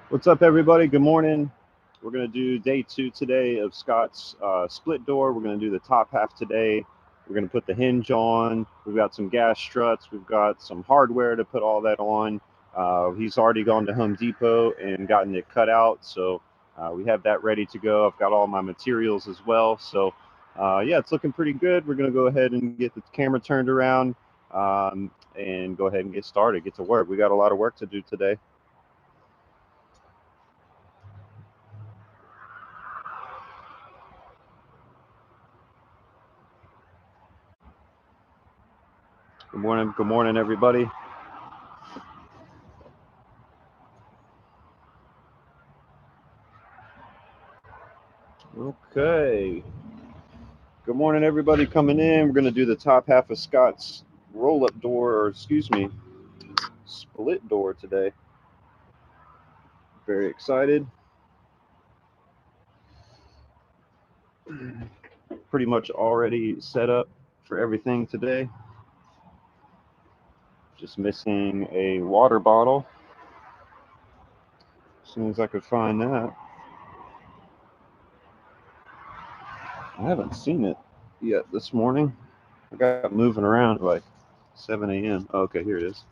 What's up, everybody? Good morning. We're going to do day two today of Scott's split door. We're going to do the top half today. We're going to put the hinge on. We've got some gas struts. We've got some hardware to put all that on. He's already gone to Home Depot and gotten it cut out. So we have that ready to go. I've got all my materials as well. So yeah, it's looking pretty good. We're going to go ahead and get the camera turned around and go ahead and get started, get to work. We got a lot of work to do today. Good morning, everybody. Okay. Good morning, everybody coming in. We're going to do the top half of Scott's roll-up door, or excuse me, split door today. Very excited. Pretty much already set up for everything today. Just missing a water bottle. As soon as I could find that. I haven't seen it yet this morning. I got moving around like 7 a.m. Oh, okay, here it is.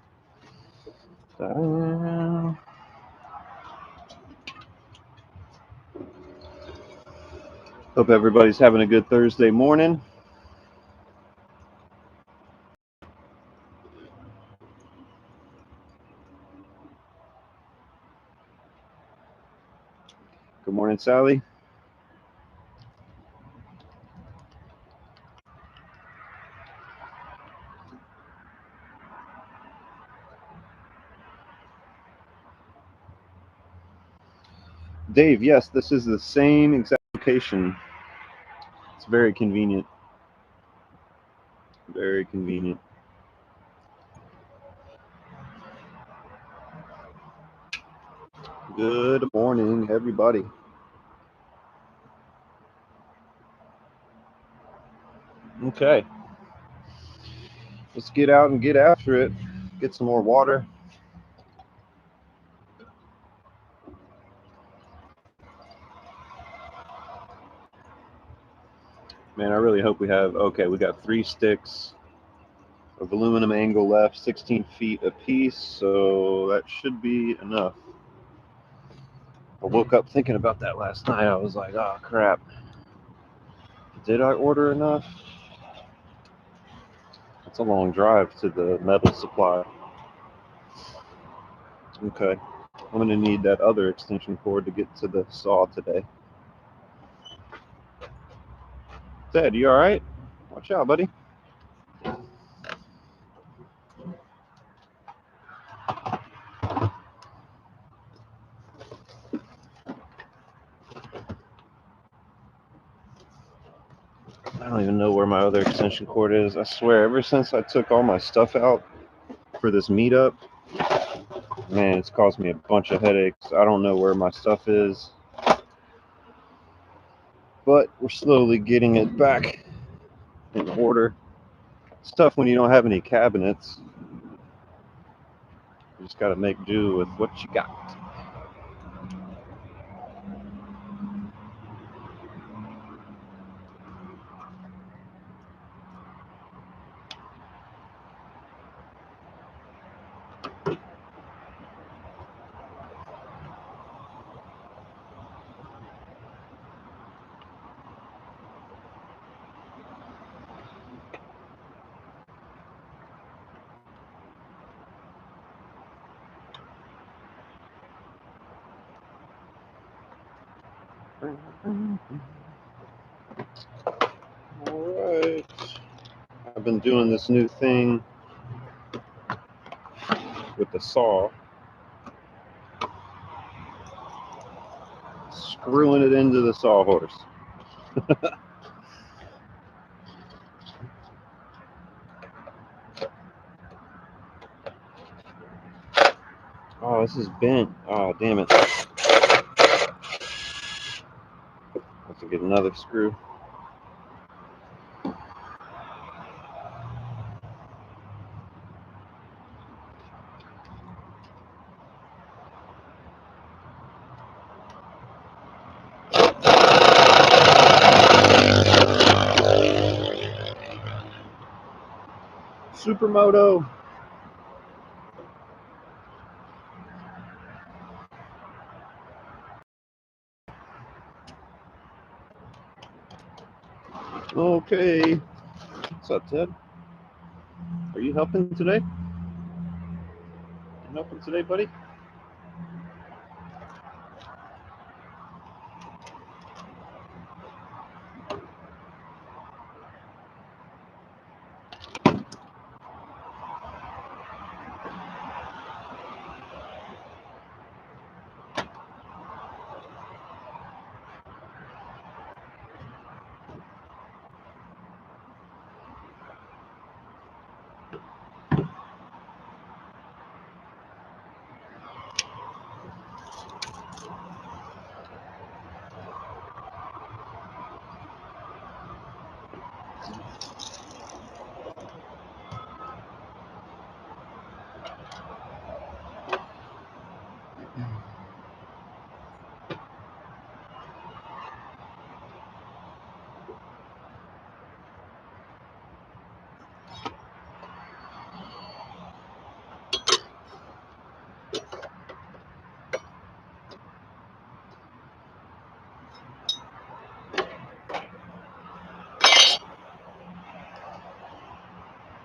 Hope everybody's having a good Thursday morning. Good morning, Sally. Dave, yes, this is the same exact location. It's very convenient. Very convenient. Good morning, everybody. Okay. Let's get out and get after it. Get some more water. Man, I really hope we have. Okay, we got 3 sticks of aluminum angle left, 16 feet a piece, so that should be enough. I woke up thinking about that last night. I was like, oh crap. Did I order enough? It's a long drive to the metal supply. Okay. I'm going to need that other extension cord to get to the saw today. Ted, you all right? Watch out, buddy. I don't even know where my other extension cord is. I swear, ever since I took all my stuff out for this meetup, man, it's caused me a bunch of headaches. I don't know where my stuff is, but we're slowly getting it back in order. It's tough when you don't have any cabinets. You just got to make do with what you got. All right. I've been doing this new thing with the saw, screwing it into the sawhorse. Oh, this is bent. Oh, damn it. Have to get another screw. Supermoto. Okay. What's up, Ted? Are you helping today? You helping today, buddy?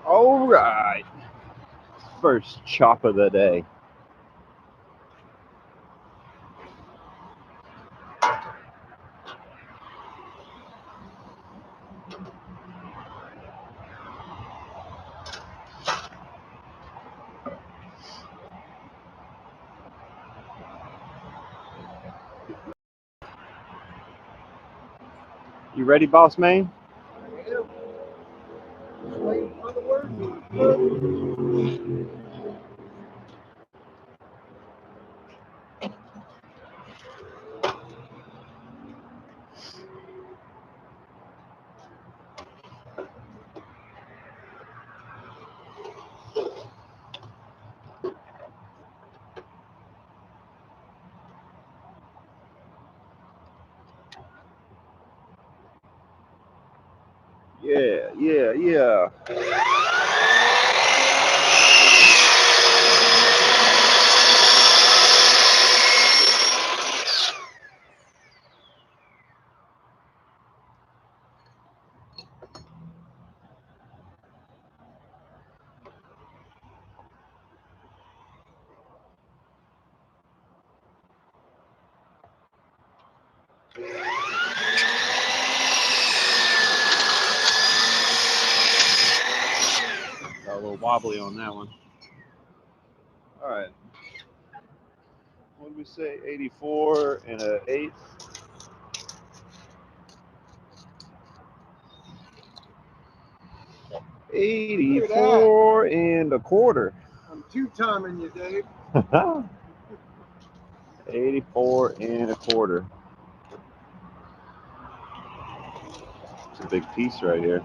All right. First chop of the day. You ready, boss man? Yeah. Got a little wobbly on that one. All right. What did we say? 84 and an eighth. 84 and a quarter. I'm two-timing you, Dave. 84 and a quarter. It's a big piece right here.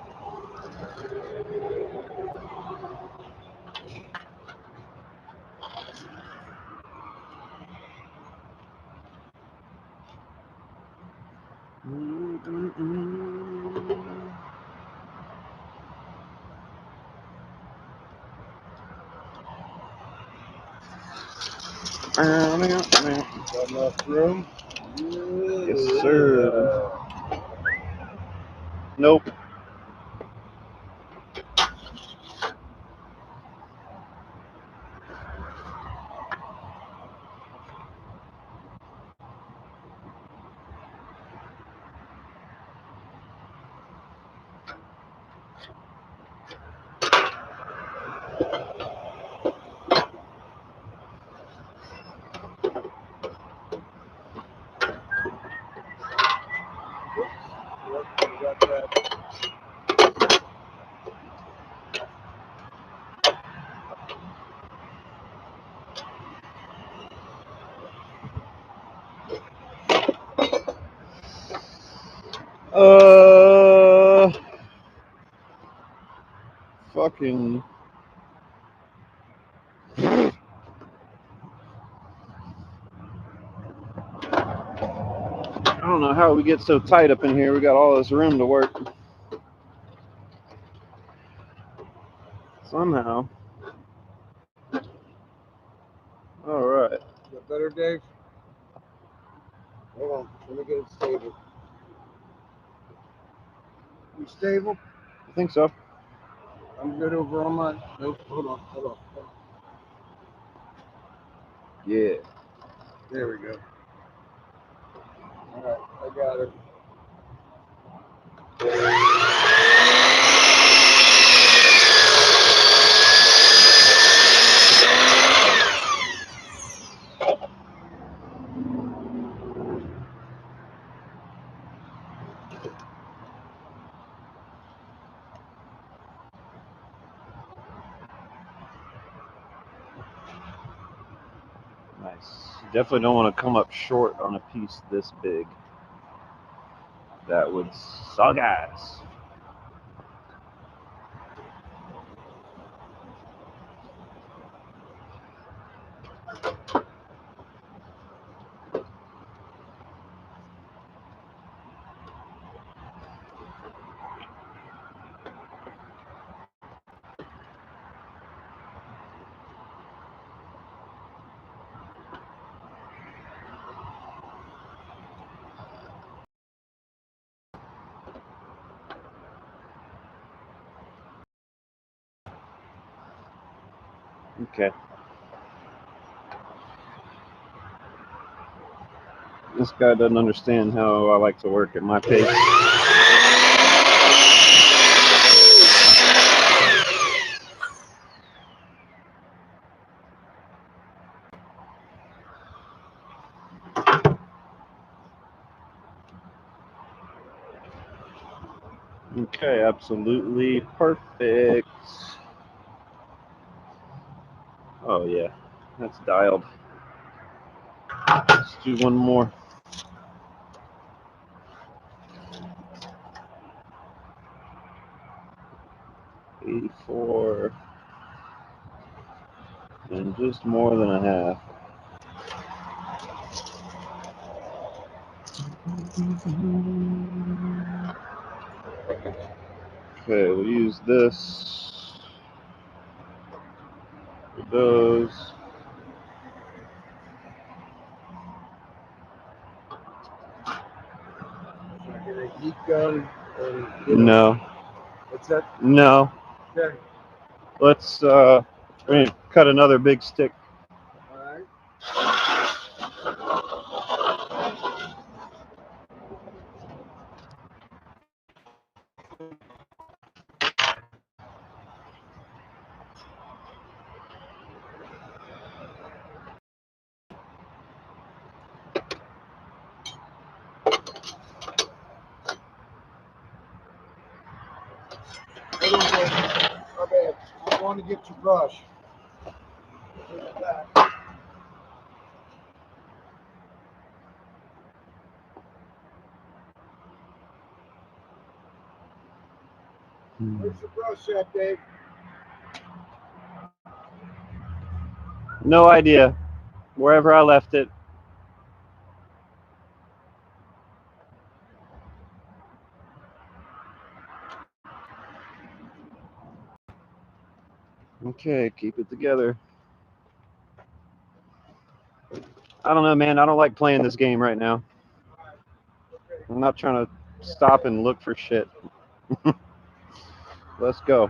Got enough room? Yes, sir. Nope. Got that. Fucking. I don't know how we get so tight up in here. We got all this room to work. Somehow. All right. Is that better, Dave? Hold on. Let me get it stable. You stable? I think so. I'm good over on mine. Nope. Hold on. Hold on. Yeah. There we go. All right. I got it. Nice. You definitely don't want to come up short on a piece this big. That would suck ass. Okay. This guy doesn't understand how I like to work at my pace. Okay, absolutely perfect. Oh yeah, that's dialed. Let's do one more. 84 and just more than a half. Okay, we'll use this for those. Get a heat gun. No, What's that? no. Okay. Let's we're gonna cut another big stick. All right. Hold on, Dave. My bad. I'm going to get your brush. Take that. Where's your brush at, Dave? No idea. Wherever I left it. Okay, keep it together. I don't know, man. I don't like playing this game right now. I'm not trying to stop and look for shit. Let's go.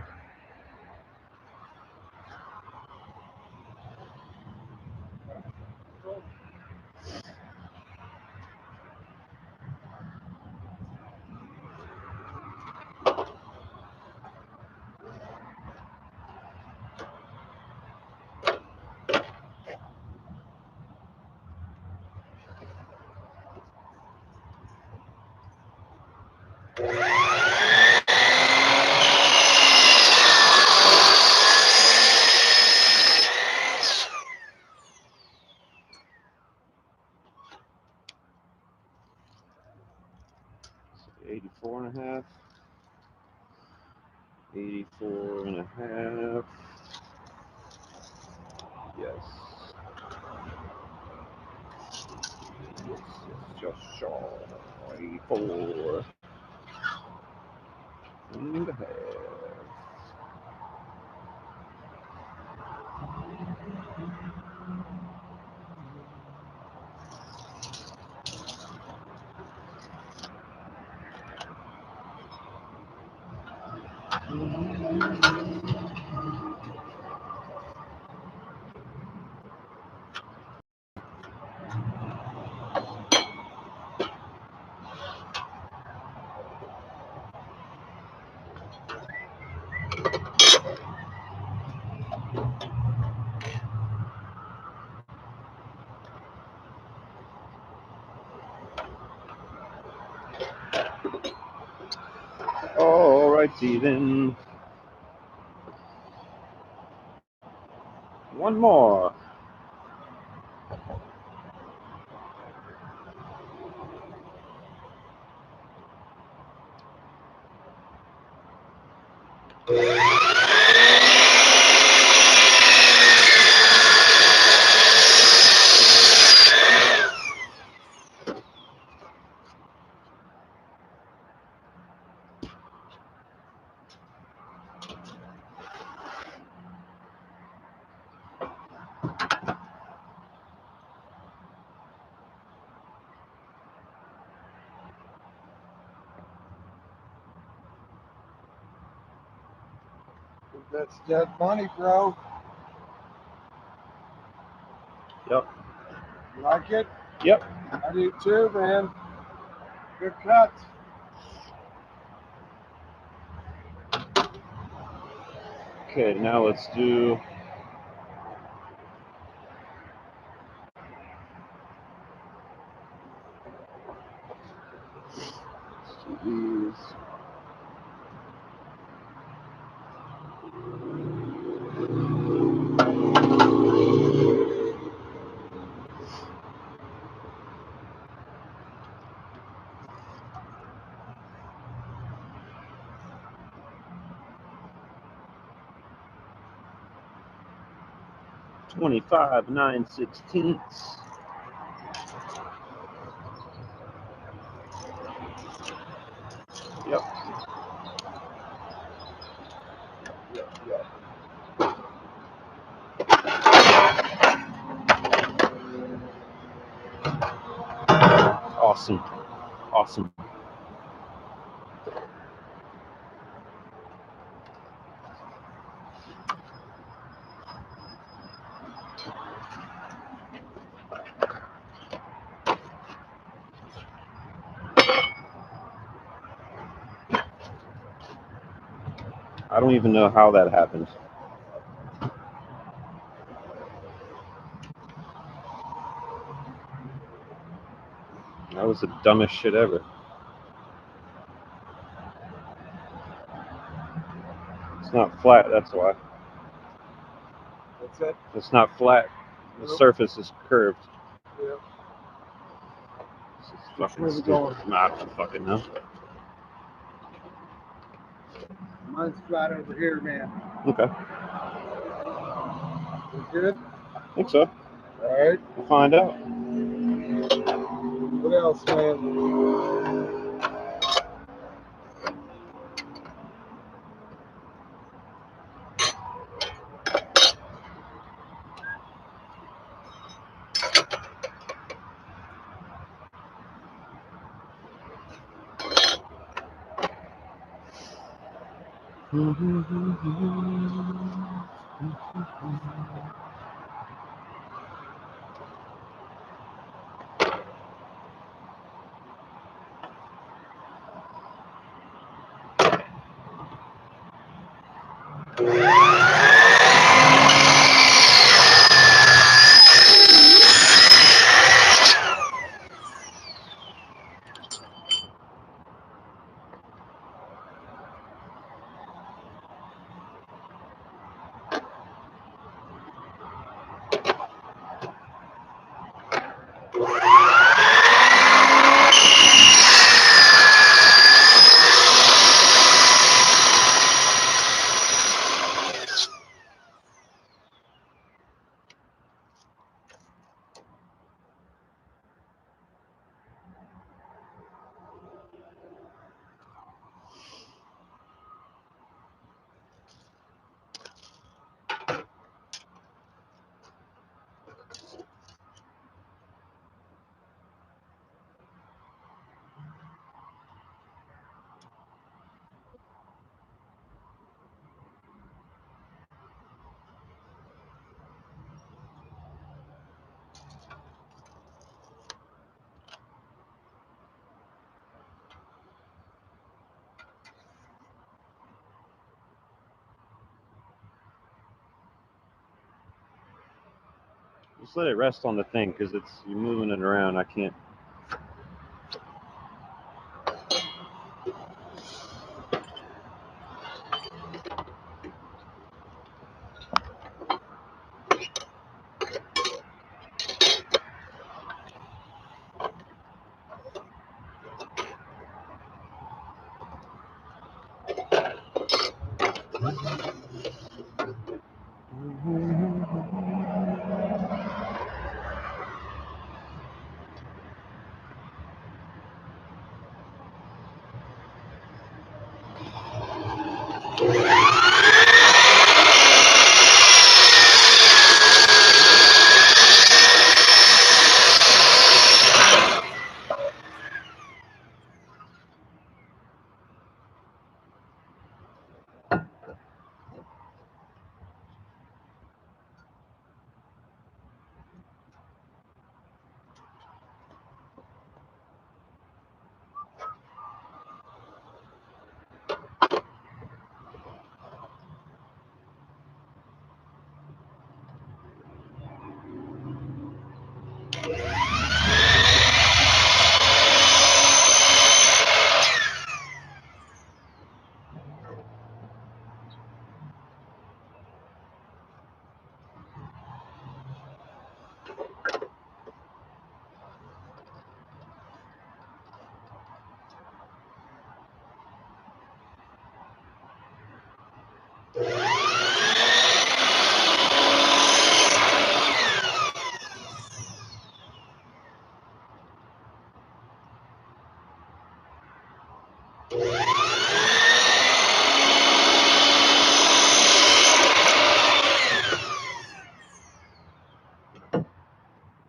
$84 and a half. 84 and a half. Yes. Yes, just short. 84 and a half. Alrighty then. One more. That's dead money, bro. Yep. You like it? Yep. I do too, man. Good cut. Okay, now let's do these. $25 9/16. Yep. Yep. Awesome. Awesome. I don't even know how that happened. That was the dumbest shit ever. It's not flat, that's why. That's it. It's not flat. The surface is curved. Yeah. This is Which fucking way we stupid. going? I don't fucking know. Mine's flat over here, man. Okay. You good? I think so. All right. We'll find out. What else, man? Just let it rest on the thing because you're moving it around. I can't.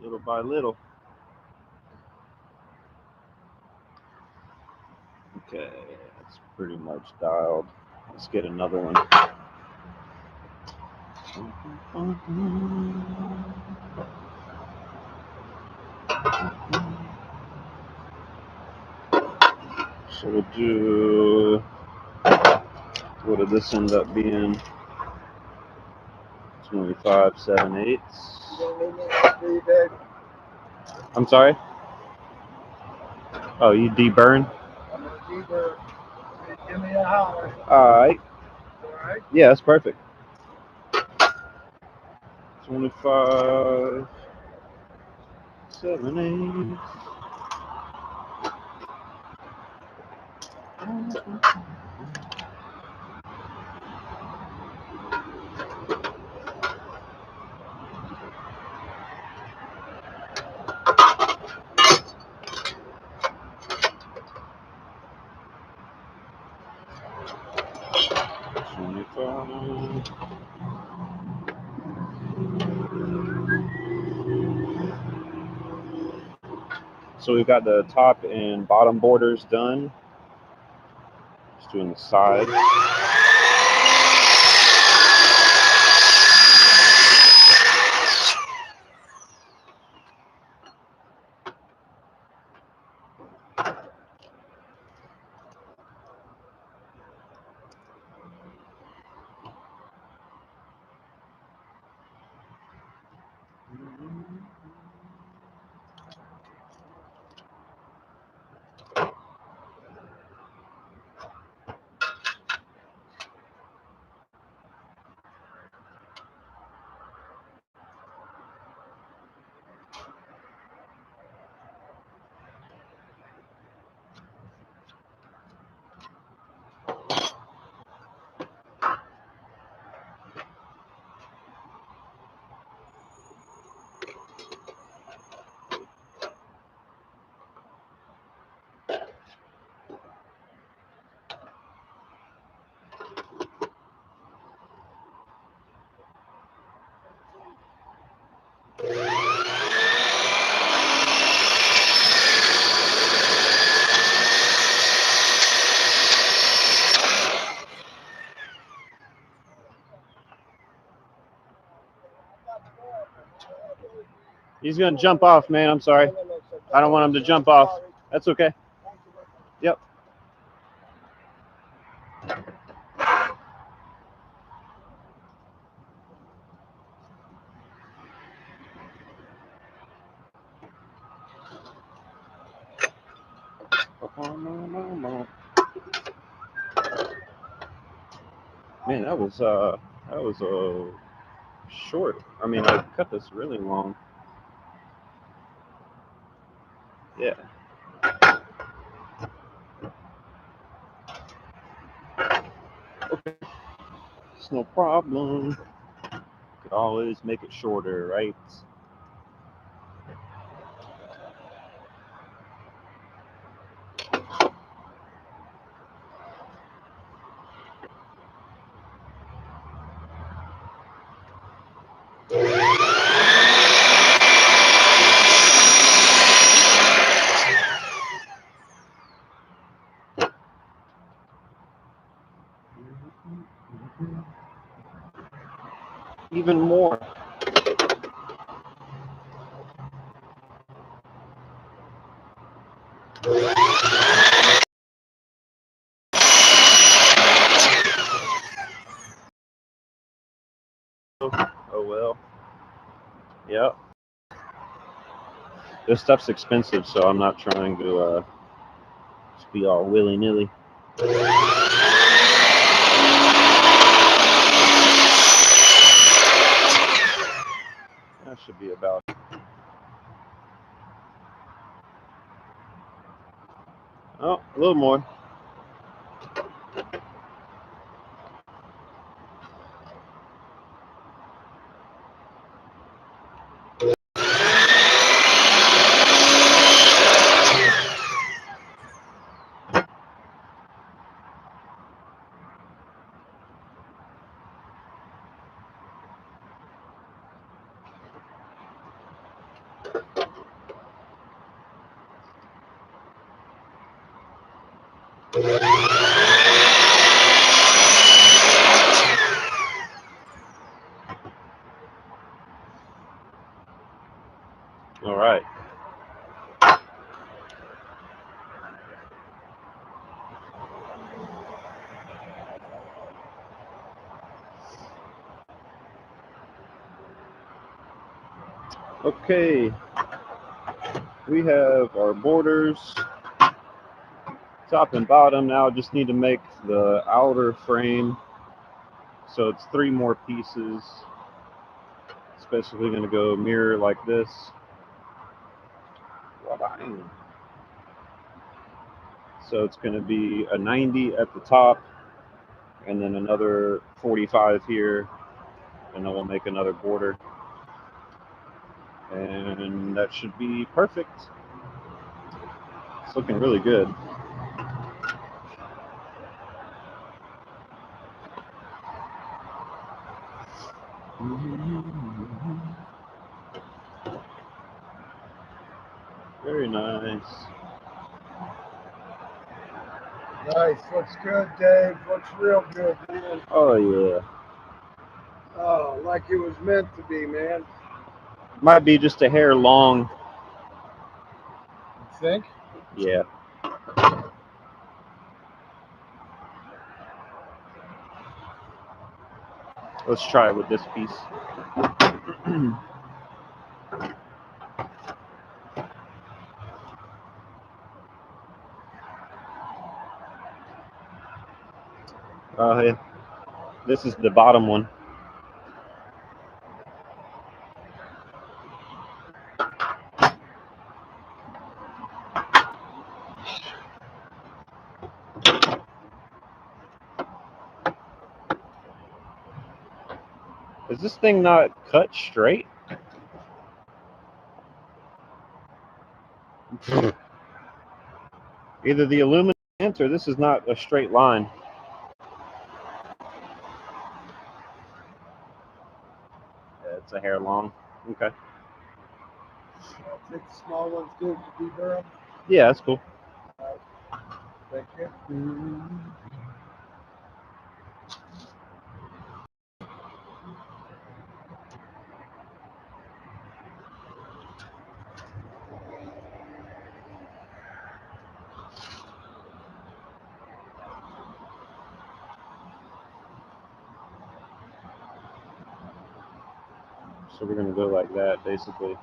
Little by little. Okay, that's pretty much dialed. Let's get another one. So we'll do, what did this end up being? 25 7/8. You gonna need me to do that? I'm sorry? Oh, you deburn? I'm gonna deburn. Give me a holler. Alright. All right. Yeah, that's perfect. 25 7/8. So we've got the top and bottom borders done. Just doing the sides. He's gonna jump off, man. I'm sorry. I don't want him to jump off. That's okay. Yep. Man, that was a short. I mean, I cut this really long. Yeah. Okay. It's no problem. Could always make it shorter, right? Even more. Oh well. Yep. This stuff's expensive, so I'm not trying to just be all willy-nilly. That should be about it. Oh, a little more. All right. Okay. We have our borders, top and bottom. Now I just need to make the outer frame. So it's 3 more pieces. It's basically going to go mirror like this. So it's going to be a 90 at the top, and then another 45 here, and then we'll make another border. And that should be perfect. It's looking really good. Very nice. Nice. Looks good, Dave. Looks real good, man. Oh yeah. Oh, like it was meant to be, man. Might be just a hair long. You think? Yeah. Let's try it with this piece. Yeah. This is the bottom one. Is this thing not cut straight? Either the aluminum or this is not a straight line. Yeah, it's a hair long. Okay. I'll take the small ones, good to be Durham. Yeah, that's cool. Thank you. So we're gonna go like that, basically.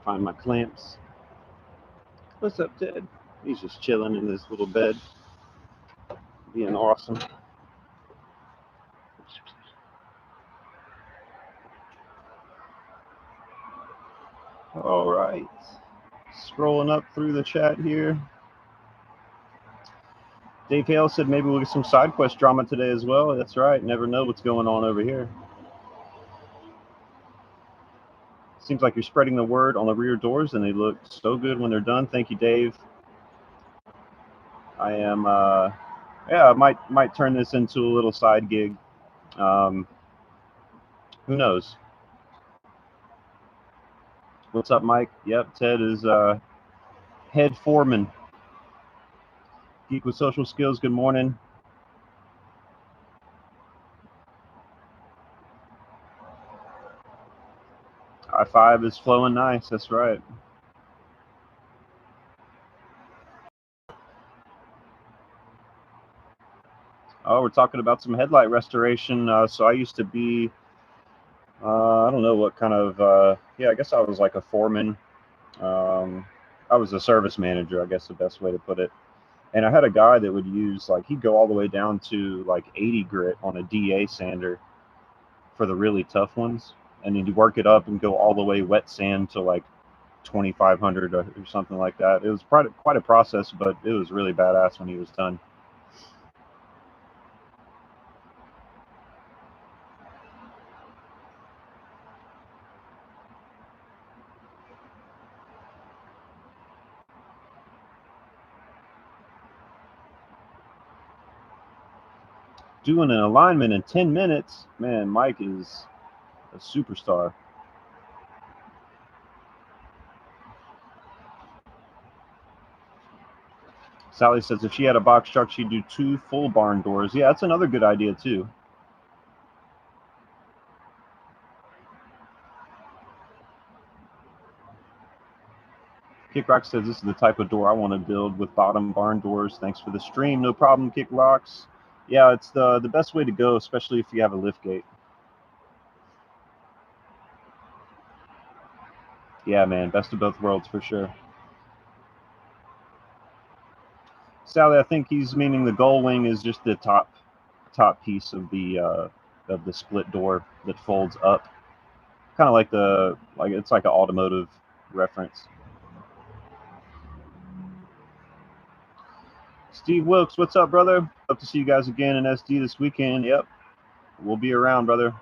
Find my clamps. What's up, Ted? He's just chilling in his little bed, being awesome. All right. Scrolling up through the chat here. Dave Hale said maybe we'll get some side quest drama today as well. That's right. Never know what's going on over here. Seems like you're spreading the word on the rear doors, and they look so good when they're done. Thank you, Dave. I am, yeah, I might turn this into a little side gig. Who knows? What's up, Mike? Yep, Ted is head foreman. Geek with social skills. Good morning. I-5 is flowing nice. That's right. Oh, we're talking about some headlight restoration. So I used to be, I don't know what kind of, yeah, I guess I was like a foreman. I was a service manager, I guess the best way to put it. And I had a guy that would use, like, he'd go all the way down to like 80 grit on a DA sander for the really tough ones. And he'd work it up and go all the way wet sand to like 2,500 or something like that. It was quite a process, but it was really badass when he was done. Doing an alignment in 10 minutes, man, Mike is a superstar. Sally says if she had a box truck, she'd do 2 full barn doors. Yeah, that's another good idea too. Kick Rock says this is the type of door I want to build with bottom barn doors. Thanks for the stream. No problem, Kick Rocks. Yeah, it's the best way to go, especially if you have a lift gate. Yeah, man, best of both worlds for sure. Sally, I think he's meaning the gull wing is just the top piece of the split door that folds up, kind of like it's like an automotive reference. Steve Wilkes, what's up, brother? Hope to see you guys again in SD this weekend. Yep, we'll be around, brother.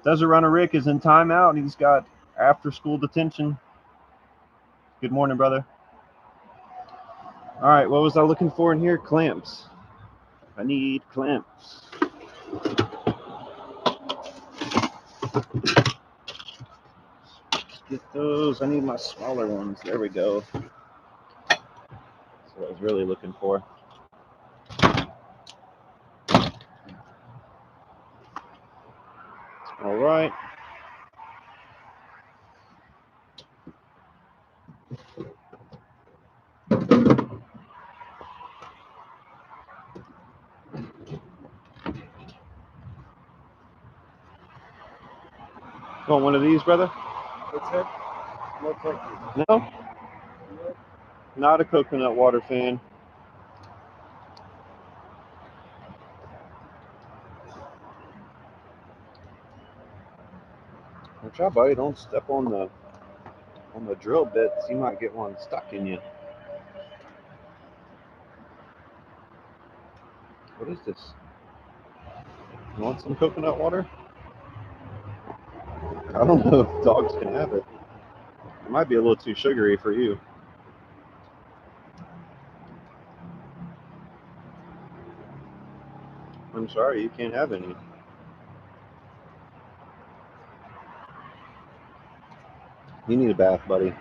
Desert Runner Rick is in timeout. He's got after-school detention. Good morning, brother. All right, what was I looking for in here? Clamps. I need clamps. Get those. I need my smaller ones. There we go. That's what I was really looking for. All right. Want one of these, brother? What's that? No, thank you. No? Not a coconut water fan. Watch out, buddy. Don't step on the drill bits. You might get one stuck in you. What is this? You want some coconut water? I don't know if dogs can have it. It might be a little too sugary for you. I'm sorry, you can't have any. You need a bath, buddy.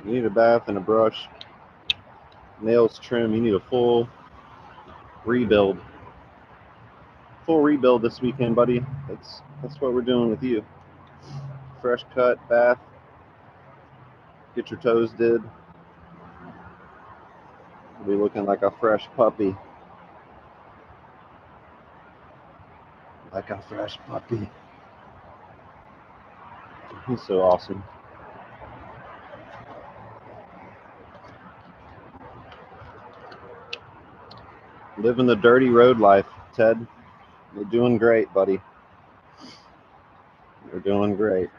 You need a bath and a brush. Nails trim. You need a full rebuild. Full rebuild this weekend, buddy. That's what we're doing with you. Fresh cut, bath. Get your toes did. You'll be looking like a fresh puppy. like a fresh puppy. He's so awesome. Living the dirty road life, Ted. You're doing great, buddy. You're doing great.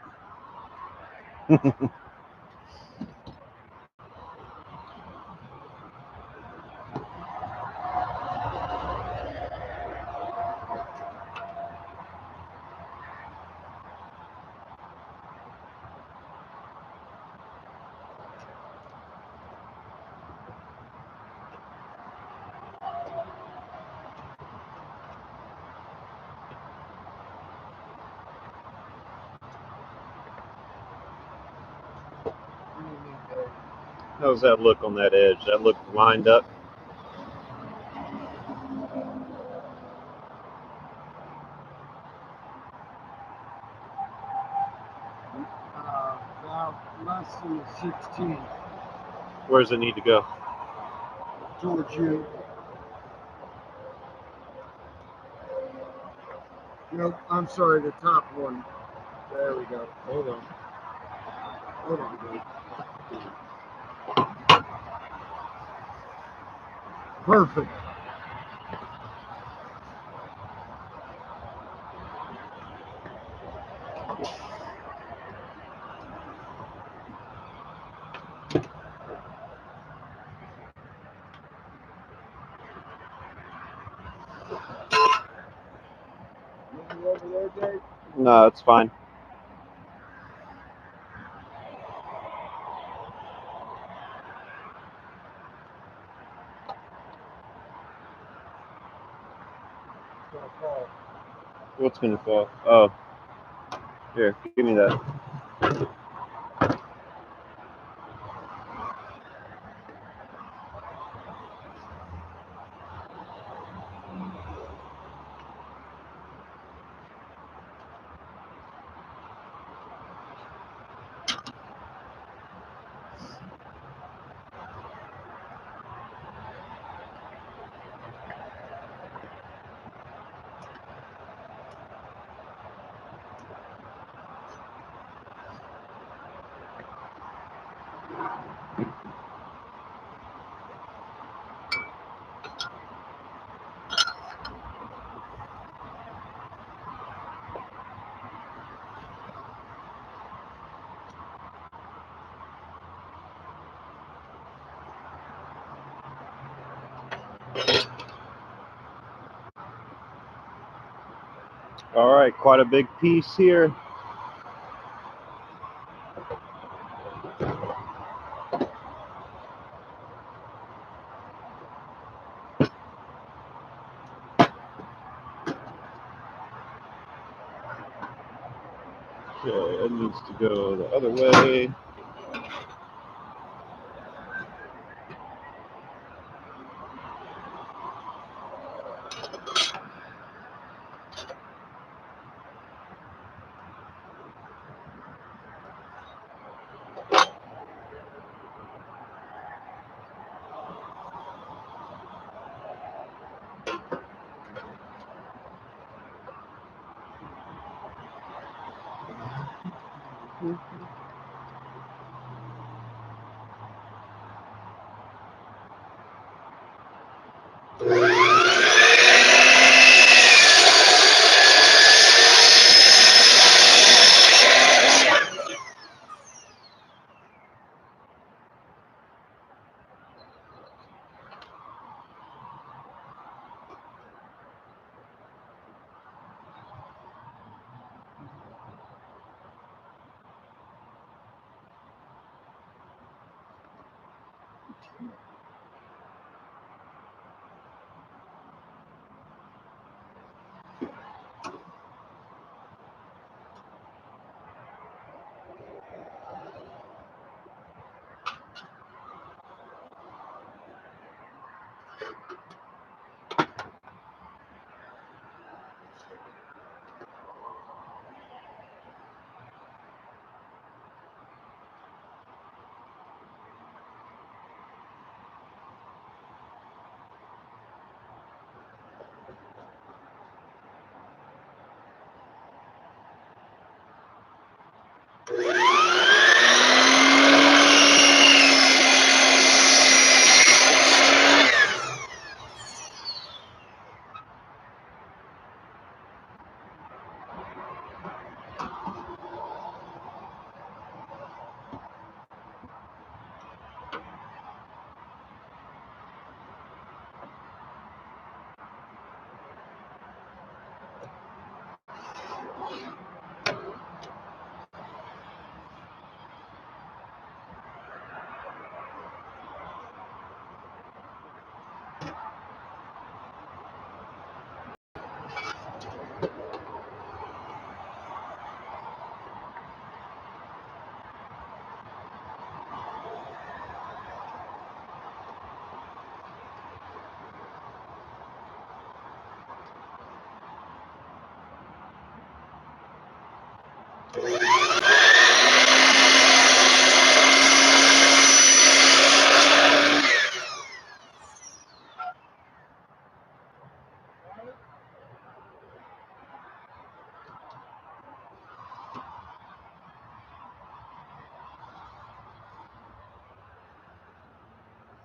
How's that look on that edge? That look lined up? About less than 16 Where does it need to go? towards you. No, I'm sorry, the top one. There we go. Hold on. Hold on, dude. Perfect. Maybe over there, Dave? No, it's fine. It's gonna fall. What's gonna fall? Oh, here, give me that. All right, quite a big piece here. Okay, it needs to go the other way.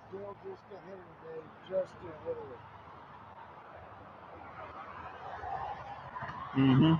Still just ahead of the day, just ahead of it. Mm-hmm.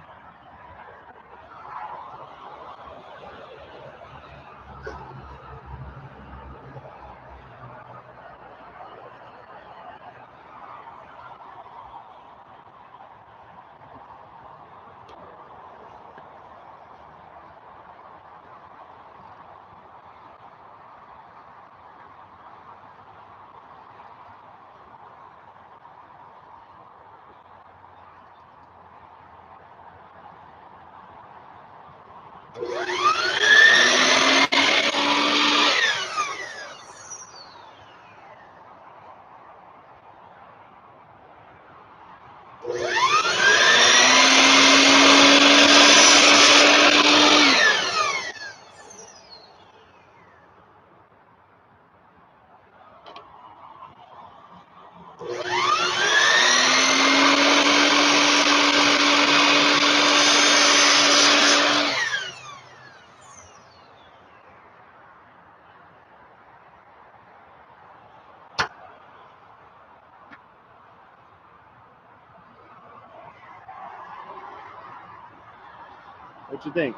What you think?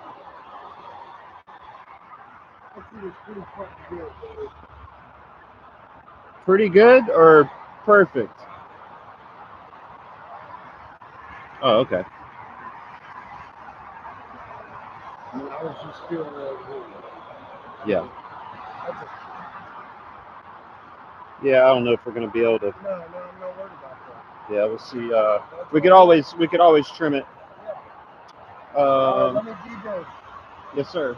I think it's pretty fucking good, buddy. Pretty good or perfect? Oh, okay. I mean, I was just feeling that. Yeah. That's a, Yeah, I don't know if we're gonna be able to. no, I'm not worried about that. Yeah, we'll see. That's We could fine. always trim it. Let me DJ. Yes, sir.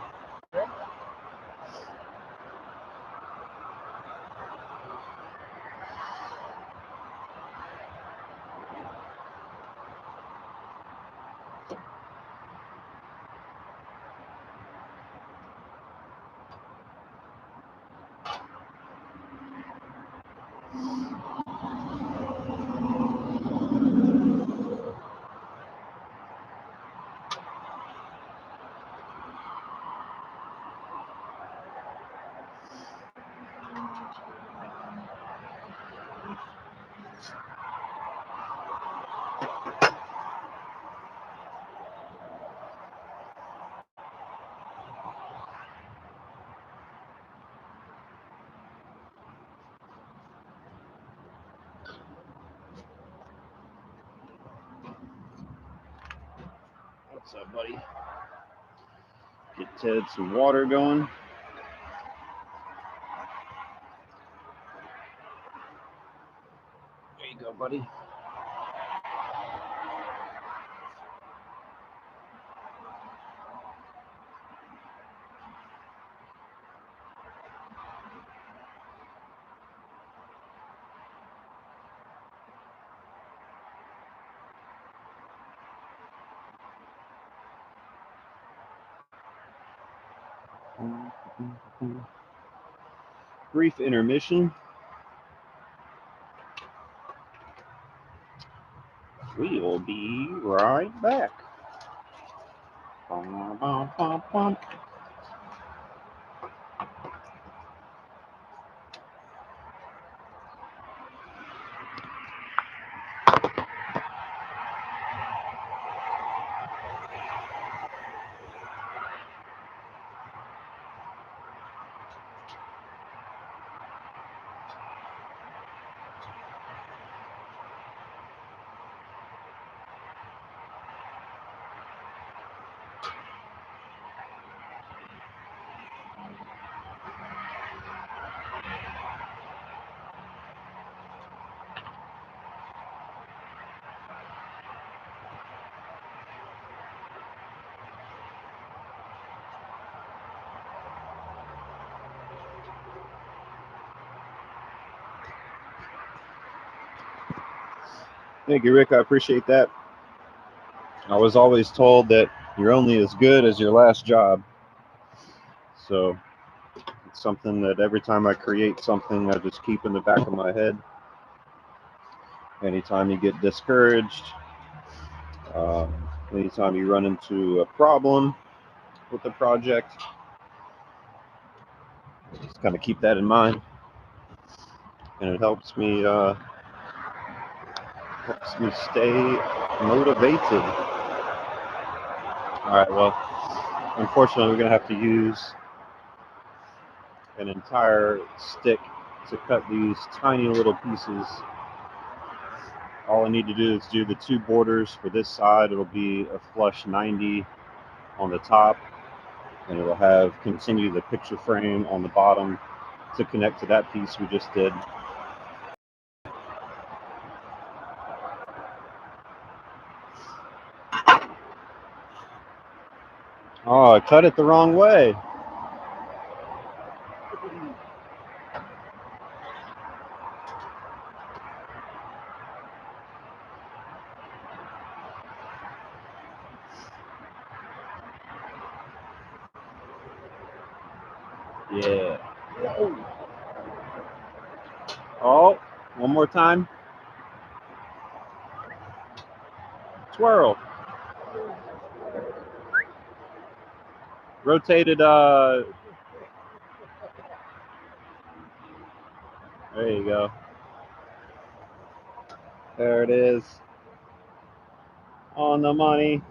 Okay? What's up, buddy? Get Ted some water going. There you go, buddy. Brief intermission. We will be right back. Bum, bum, bum, bum. Thank you, Rick. I appreciate that. I was always told that you're only as good as your last job. So it's something that every time I create something, I just keep in the back of my head. Anytime you get discouraged, anytime you run into a problem with the project, just kind of keep that in mind, and it helps me stay motivated. All right, well, unfortunately, we're gonna have to use an entire stick to cut these tiny little pieces. All I need to do is do the two borders for this side. It'll be a flush 90 on the top, and it'll have continue the picture frame on the bottom to connect to that piece we just did. Oh, I cut it the wrong way. Yeah. Oh, one more time. Twirl. Rotated. There you go. There it is. On the money.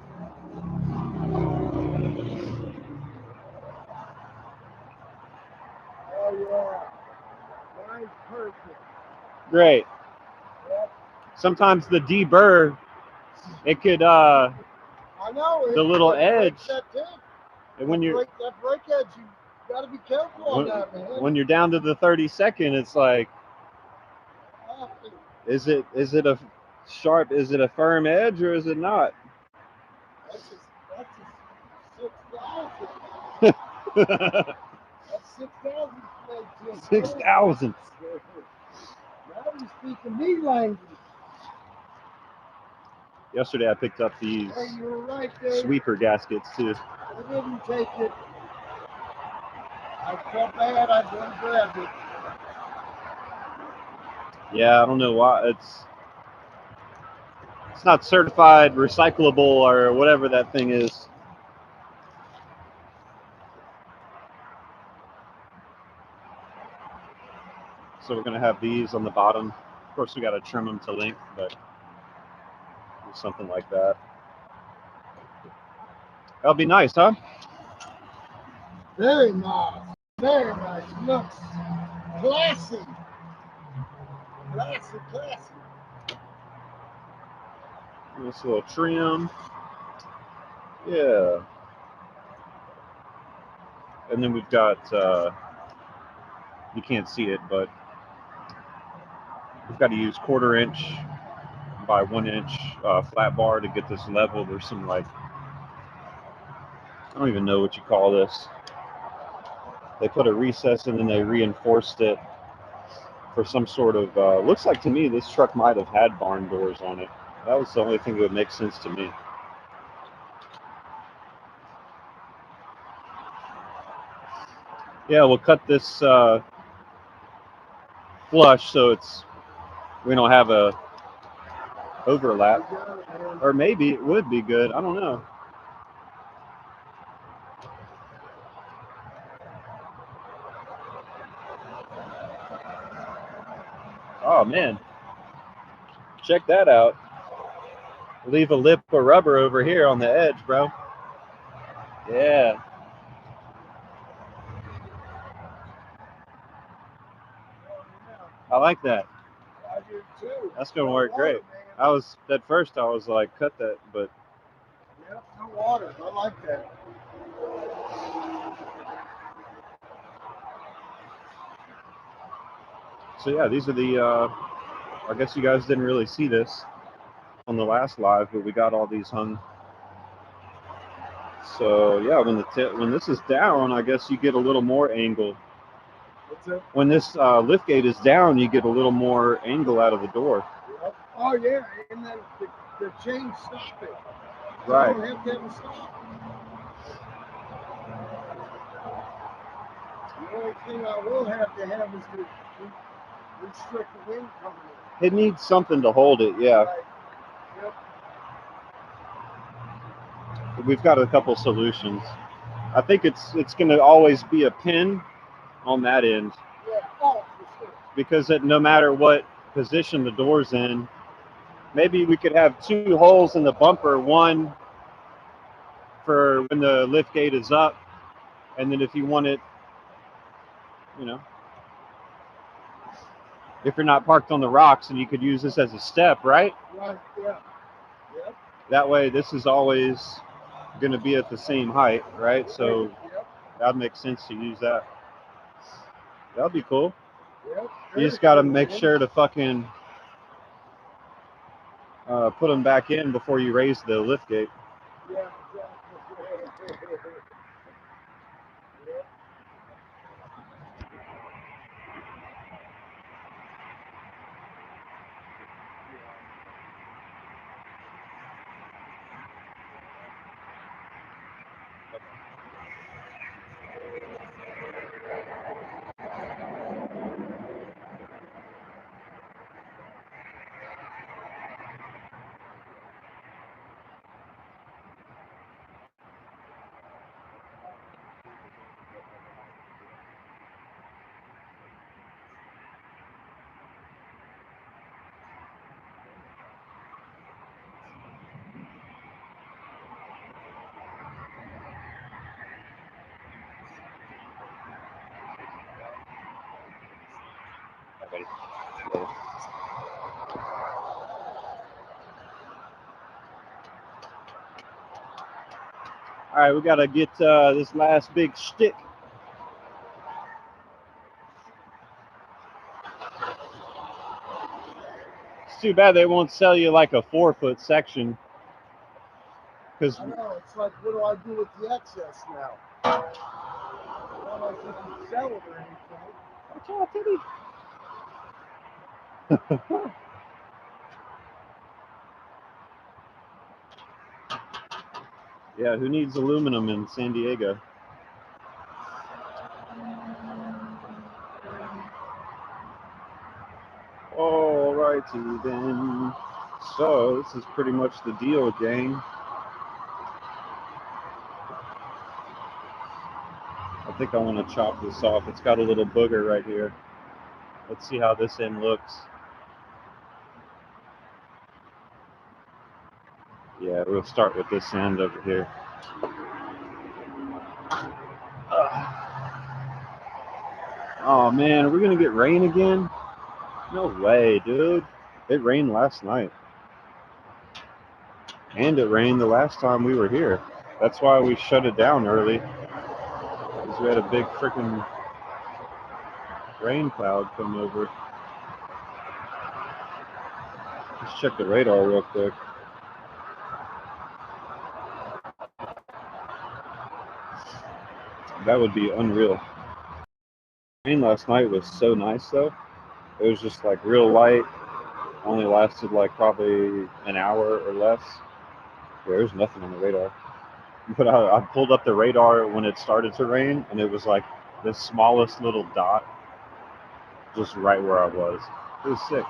Oh yeah. Nice, perfect. Great. Yep. Sometimes the deburr, it could I know the little it breaks edge. that tip. And when you're that break edge, you gotta be careful on that, man. when you're down to the 32nd, it's like, is it a sharp? Is it a firm edge or is it not? That's a 6,000. That's 6,000. 6,000. Now you're speaking me language. Yesterday I picked up these Hey, you were right, Dave. sweeper gaskets too. I didn't take it. I felt bad. I didn't grab it. Yeah, I don't know why it's not certified recyclable or whatever that thing is. So we're gonna have these on the bottom. Of course, we got to trim them to length, but something like that. That'll be nice, huh? Very nice. Very nice. Looks classy. Classy. Nice little trim. Yeah. And then we've got, you can't see it, but we've got to use 1/4 inch by 1 inch flat bar to get this level. There's some like, I don't even know what you call this. They put a recess in and they reinforced it for some sort of, looks like to me this truck might have had barn doors on it. That was the only thing that would make sense to me. Yeah, we'll cut this flush so we don't have a overlap, or maybe it would be good. I don't know. Oh man, check that out. Leave a lip of rubber over here on the edge, bro. Yeah. I like that. I do too. That's gonna work great. I was at first I was like, cut that, but yep, no water. I like that. So yeah, these are the. I guess you guys didn't really see this on the last live, but we got all these hung. So yeah, when this is down, I guess you get a little more angle. What's it? When this lift gate is down, you get a little more angle out of the door. Yep. Oh yeah, and then the chain stop it. Right. You don't have to have a stop. The only thing I will have to have is to restrict the wind coming in. It needs something to hold it, yeah. Right. Yep. We've got a couple solutions. I think it's going to always be a pin on that end, Yeah. Oh, for sure. because no matter what position the door's in, maybe we could have two holes in the bumper, one for when the lift gate is up, and then if you want it, you know, if you're not parked on the rocks, and you could use this as a step, right? Right. Yeah. Yep. That way this is always going to be at the same height, right? So Yep. that makes sense to use that. That'll be cool. Yep. You just got to make sure to fucking put them back in before you raise the lift gate. Yeah, exactly. Yep. All right, we got to get this last big stick. It's too bad they won't sell you like a 4-foot section. Because I know, it's like, what do I do with the excess now? Not like you can sell it or anything. watch out, Teddy. Yeah, who needs aluminum in San Diego? Alrighty then. So this is pretty much the deal, gang. I think I want to chop this off. It's got a little booger right here. Let's see how this end looks. Yeah, we'll start with this end over here. Oh man, are we gonna get rain again? No way, dude. It rained last night. And it rained the last time we were here. That's why we shut it down early. Because we had a big freaking rain cloud come over. Let's check the radar real quick. That would be unreal. Rain last night was so nice though. It was just like real light. Only lasted like probably an hour or less. Yeah, there's nothing on the radar. But I pulled up the radar when it started to rain, and it was like the smallest little dot just right where I was. It was sick.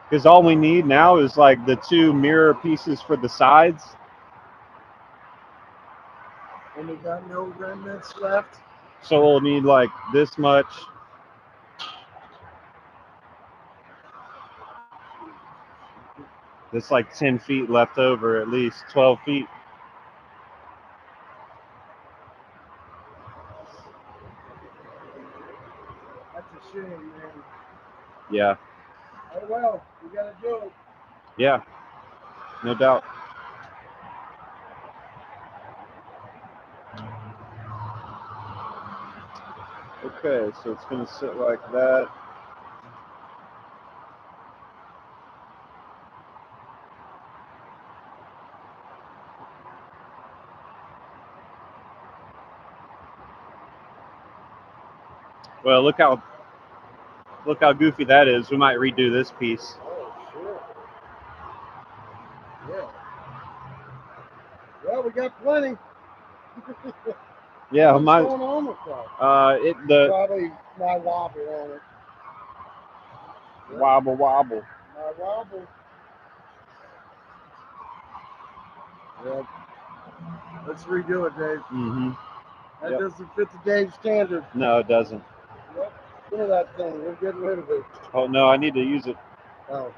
Because all we need now is like the two mirror pieces for the sides. And we got no remnants left. So we'll need like this much. There's like 10 feet left over, at least 12 feet. That's a shame, man. Yeah. Oh well, we gotta do it. Yeah. No doubt. Okay, so it's going to sit like that. Well, look how Look how goofy that is. We might redo this piece. Oh, shit. Yeah. Well, we got plenty. Yeah, What's my going on with that? Probably my wobble on it. Yeah, wobble. my wobble. Yeah. Let's redo it, Dave. Mm-hmm. That Yep. doesn't fit the Dave standard. No, it doesn't. Yep. Look at that thing. We're getting rid of it. Oh no, I need to use it. Oh.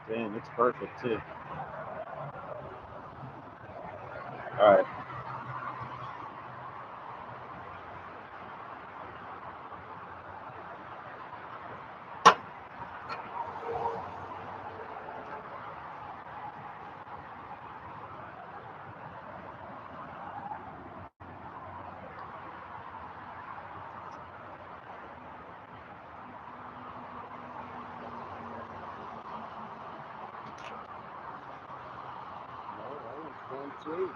Damn, it's perfect too. All right. No, that one's fun too.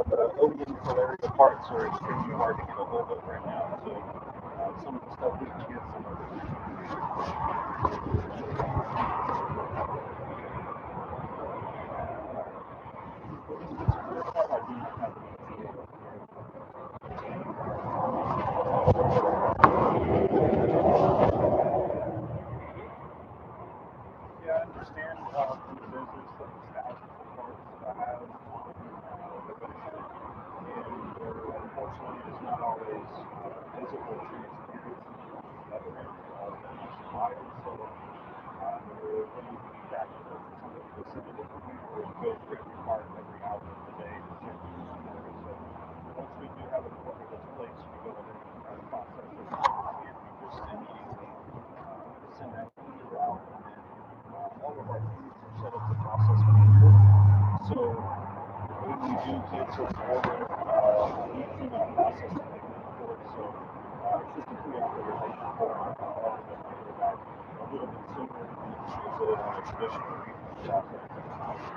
The Oakland Polaria parts are extremely hard to get a hold of right now. So some of the stuff we can get, some of Yeah, I understand from the business that the thousands of parts that I have on the website, and there unfortunately is not always visible transparency on the other end of the supplier. So when you can be practical for somebody to send it to you or go through every part every hour of the day to check the inventory. So once we do have an order that's placed, we go ahead and process it, and we just immediately send that order out, and then all of our foods are set up to process manually. So when we do cancel an order, we cannot process the payment for it. So it's just a pre-authorization form, letting them know that a little bit sooner than is a traditional refund process.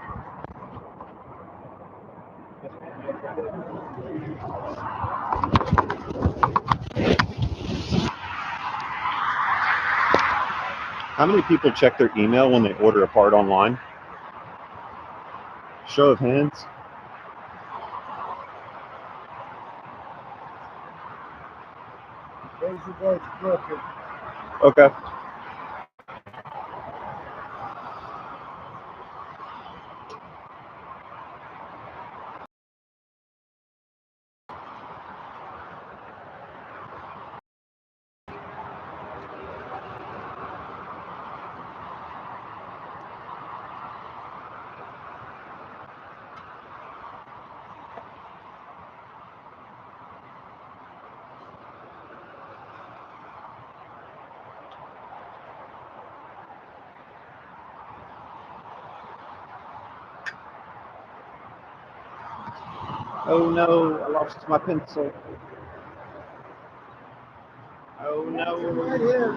How many people check their email when they order a part online? Show of hands. There's your voice broken. Okay. Oh no, I lost my pencil. Oh no. Right here.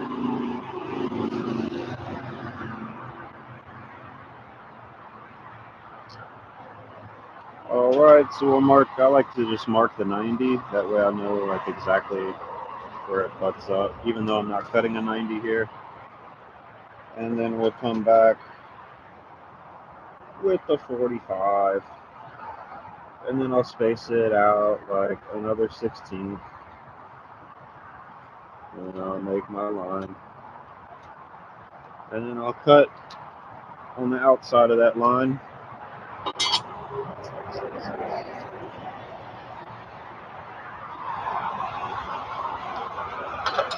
All right, so we'll mark. I like to just mark the 90. That way I know like exactly where it cuts up, even though I'm not cutting a 90 here. And then we'll come back with the 45. And then I'll space it out like another 16th. And I'll make my line. And then I'll cut on the outside of that line.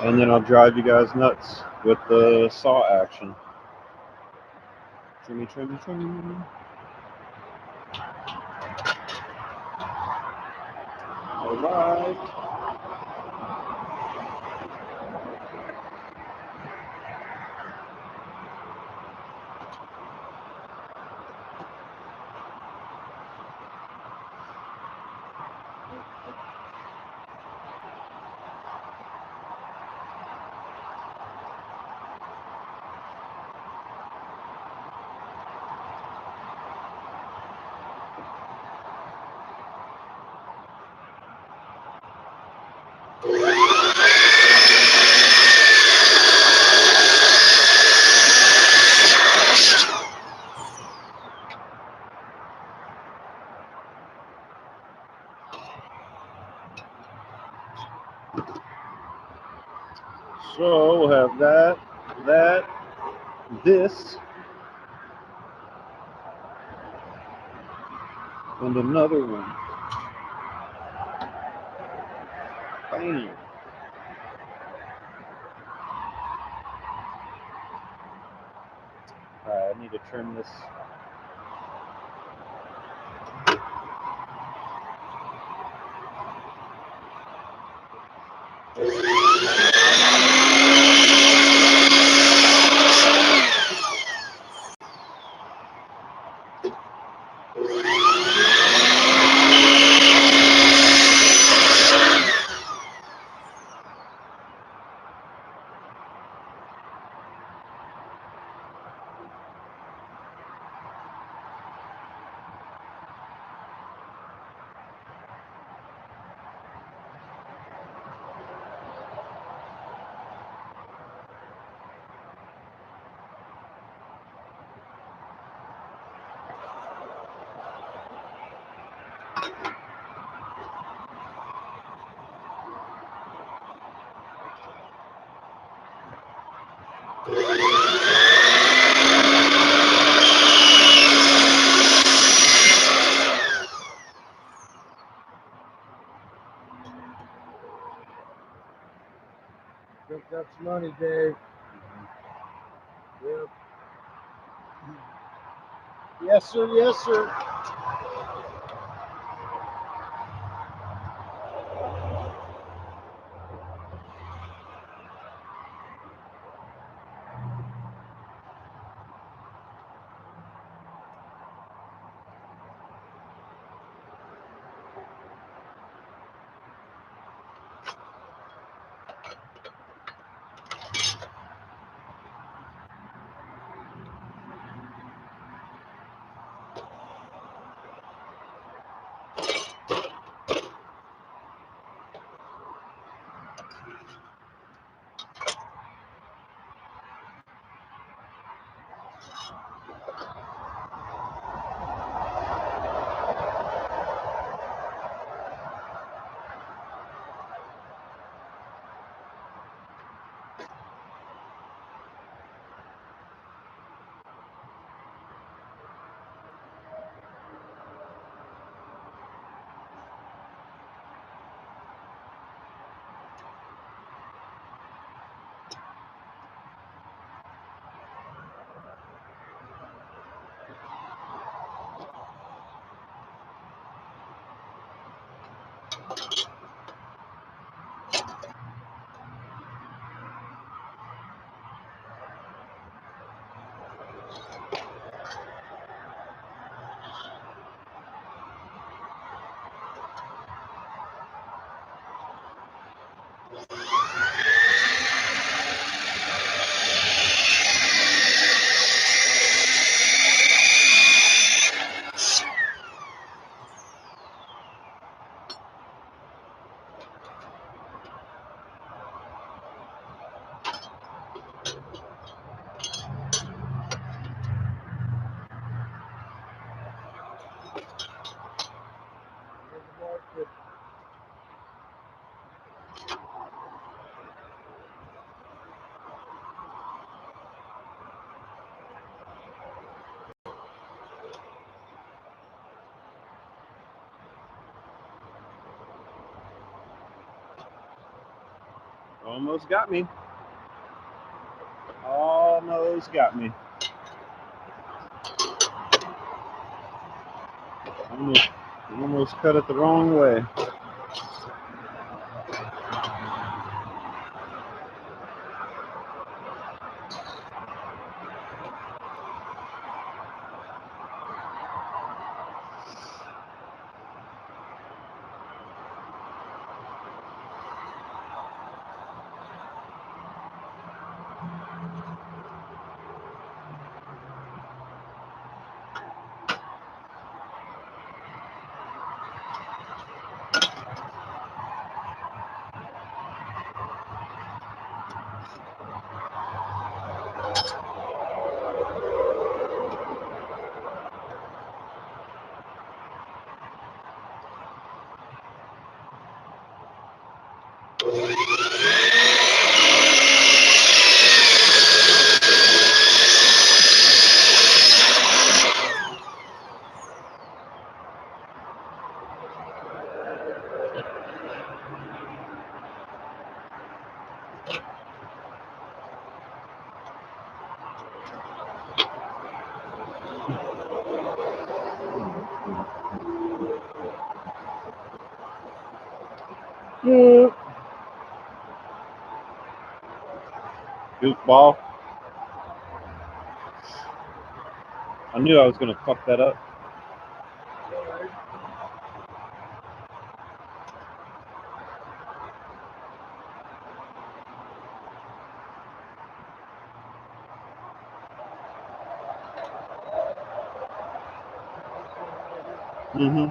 And then I'll drive you guys nuts with the saw action. Trimmy, trimmy, trimmy. All right. So we'll have that, this, and another one. Bam. Alright, I need to trim this. Think that's money, Dave. Yep. Yes, sir. Yes, sir. Almost got me. Almost got me. Almost cut it the wrong way. Goofball. I knew I was going to fuck that up. Mm-hmm.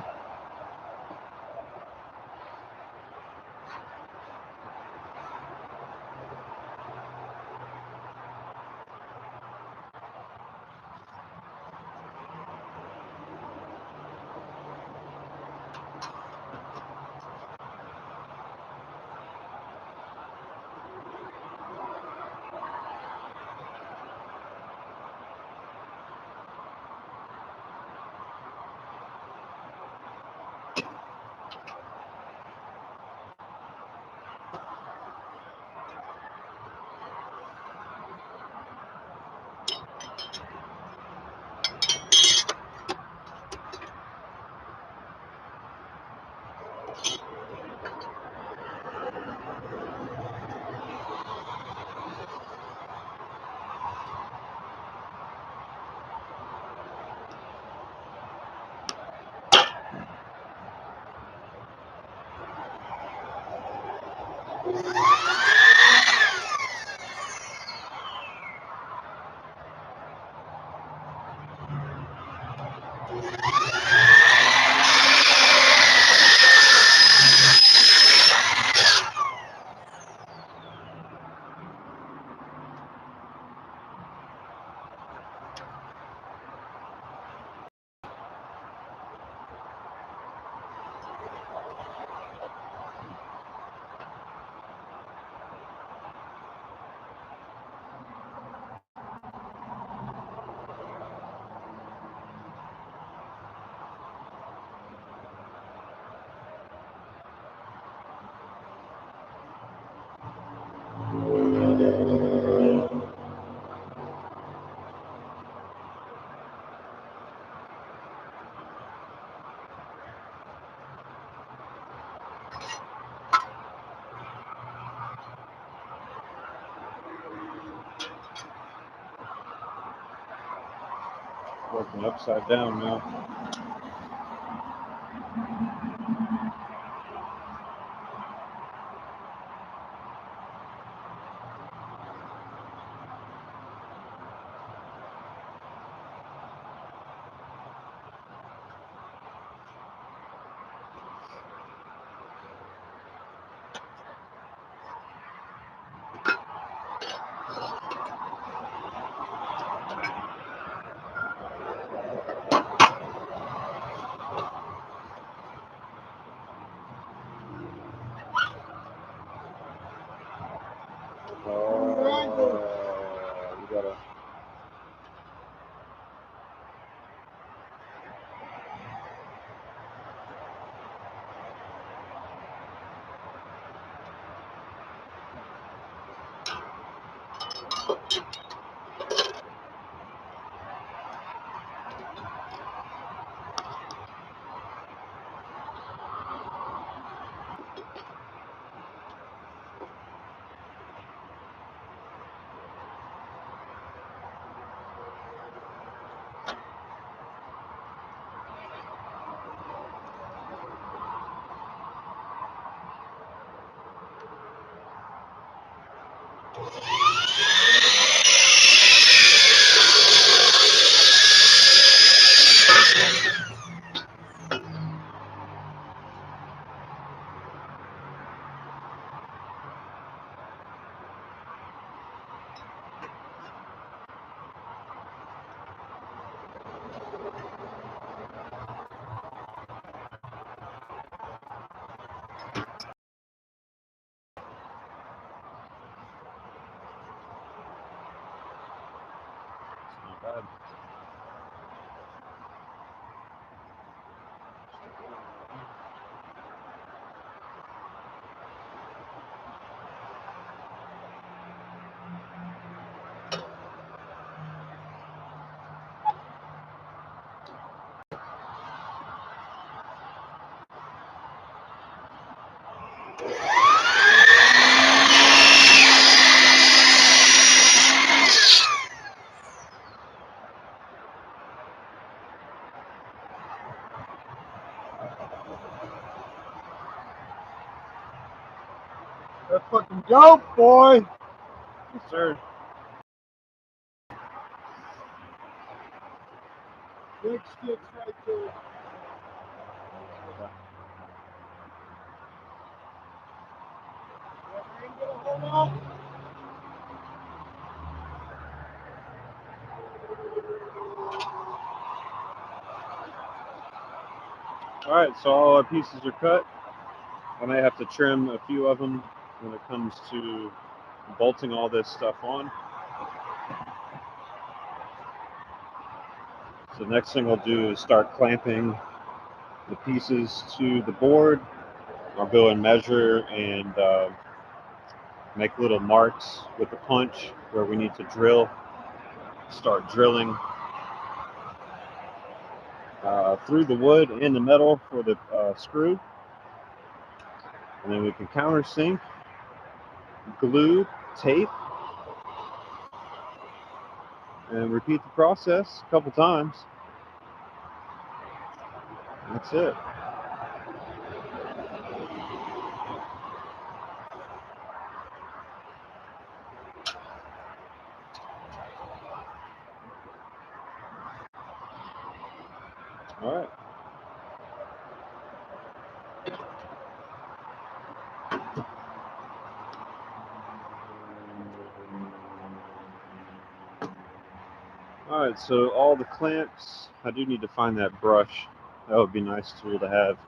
Working upside down now. That fucking dope, boy. Yes, sir. Big sticks right there. Hold on. All right, so all our pieces are cut. I may have to trim a few of them when it comes to bolting all this stuff on. So the next thing we'll do is start clamping the pieces to the board. I'll go and measure and make little marks with the punch where we need to drill. Start drilling through the wood and the metal for the screw. And then we can countersink, glue, tape, and repeat the process a couple times. That's it. All right. All right, so all the clamps, I do need to find that brush. That would be a nice tool to have.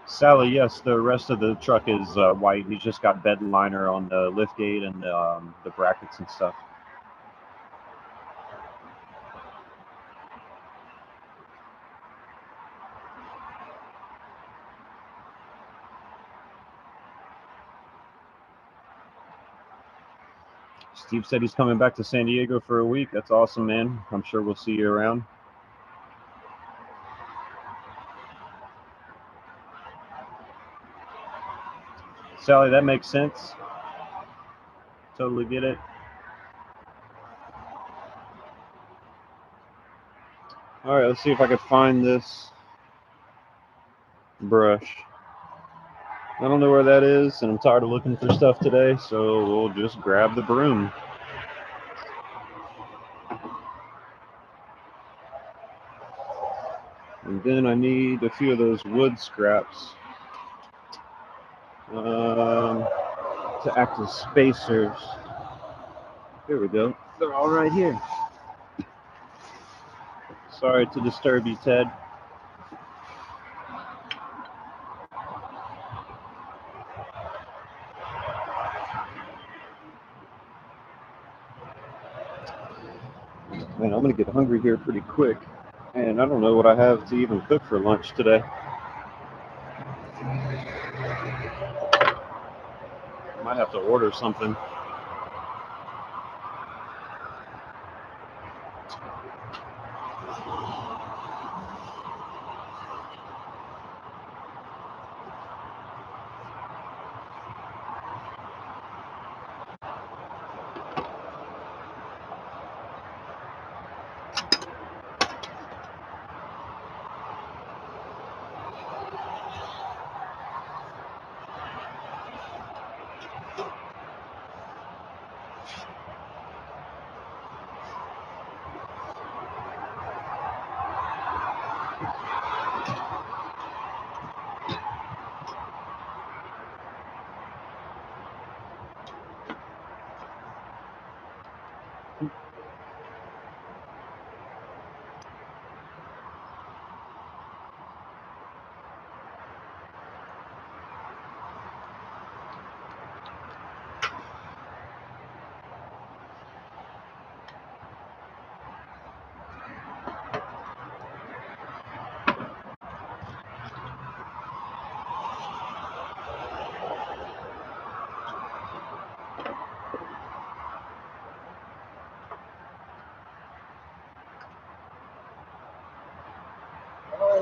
Sally, yes, the rest of the truck is white. He's just got bed liner on the lift gate and the brackets and stuff. Steve said he's coming back to San Diego for a week. That's awesome, man. I'm sure we'll see you around. Sally, that makes sense. Totally get it. All right, let's see if I can find this brush. I don't know where that is, and I'm tired of looking for stuff today, so we'll just grab the broom. And then I need a few of those wood scraps to act as spacers. Here we go. They're all right here. Sorry to disturb you, Ted. Man, I'm gonna get hungry here pretty quick, and I don't know what I have to even cook for lunch today. Might have to order something.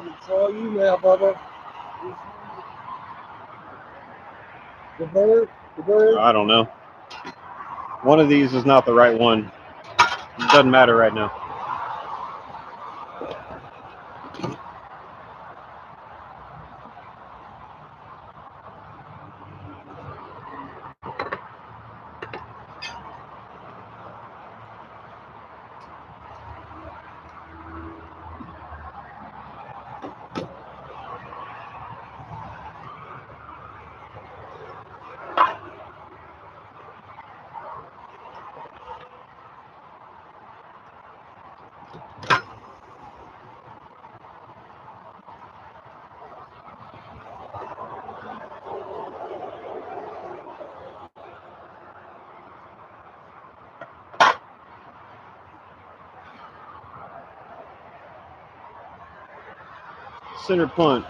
right, it's all you now, Bubba. The bird, the bird. I don't know. One of these is not the right one. It doesn't matter right now. Center punch.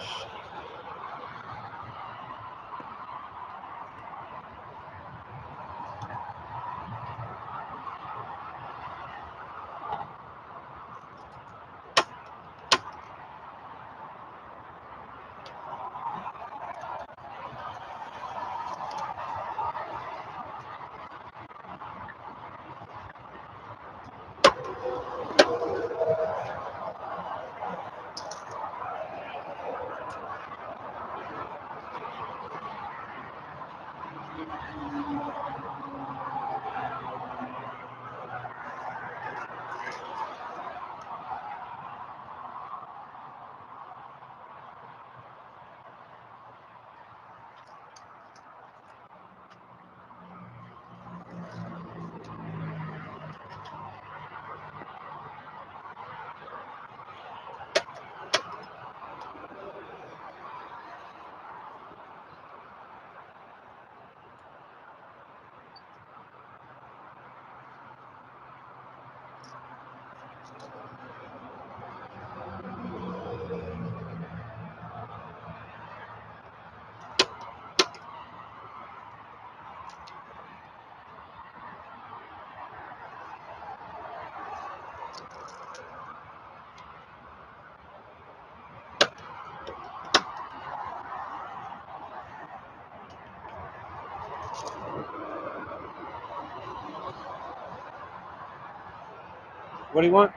What do you want?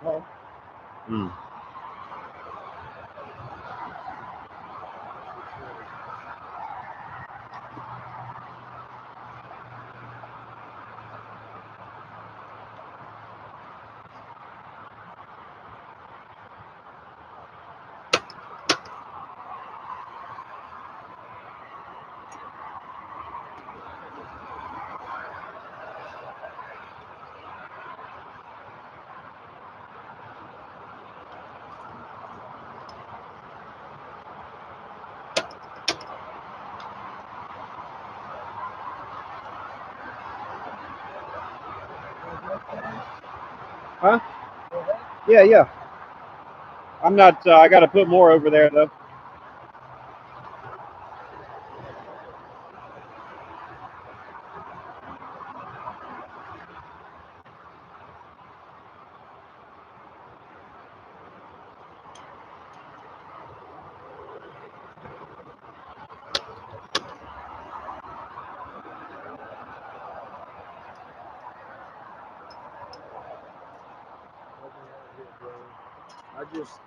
Well, Hmm. Huh? Yeah, yeah. I'm not. I got to put more over there though.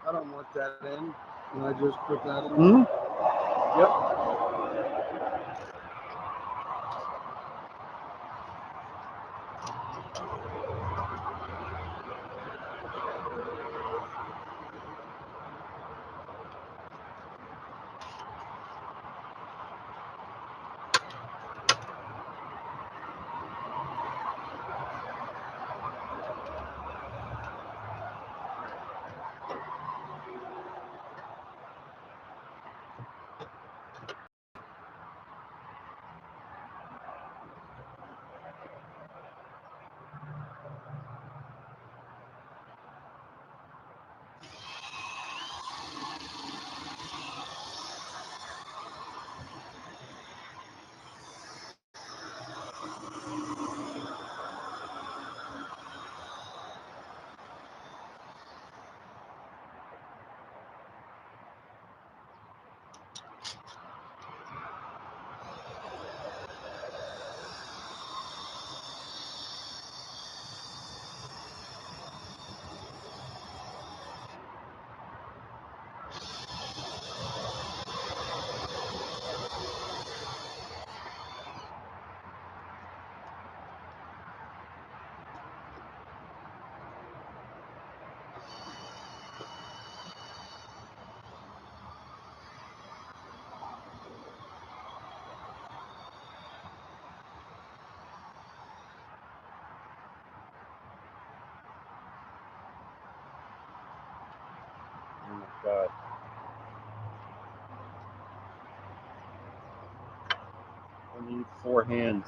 I don't want that in. And I just put that in. Hmm. Yep. Oh my God. I need 4 hands.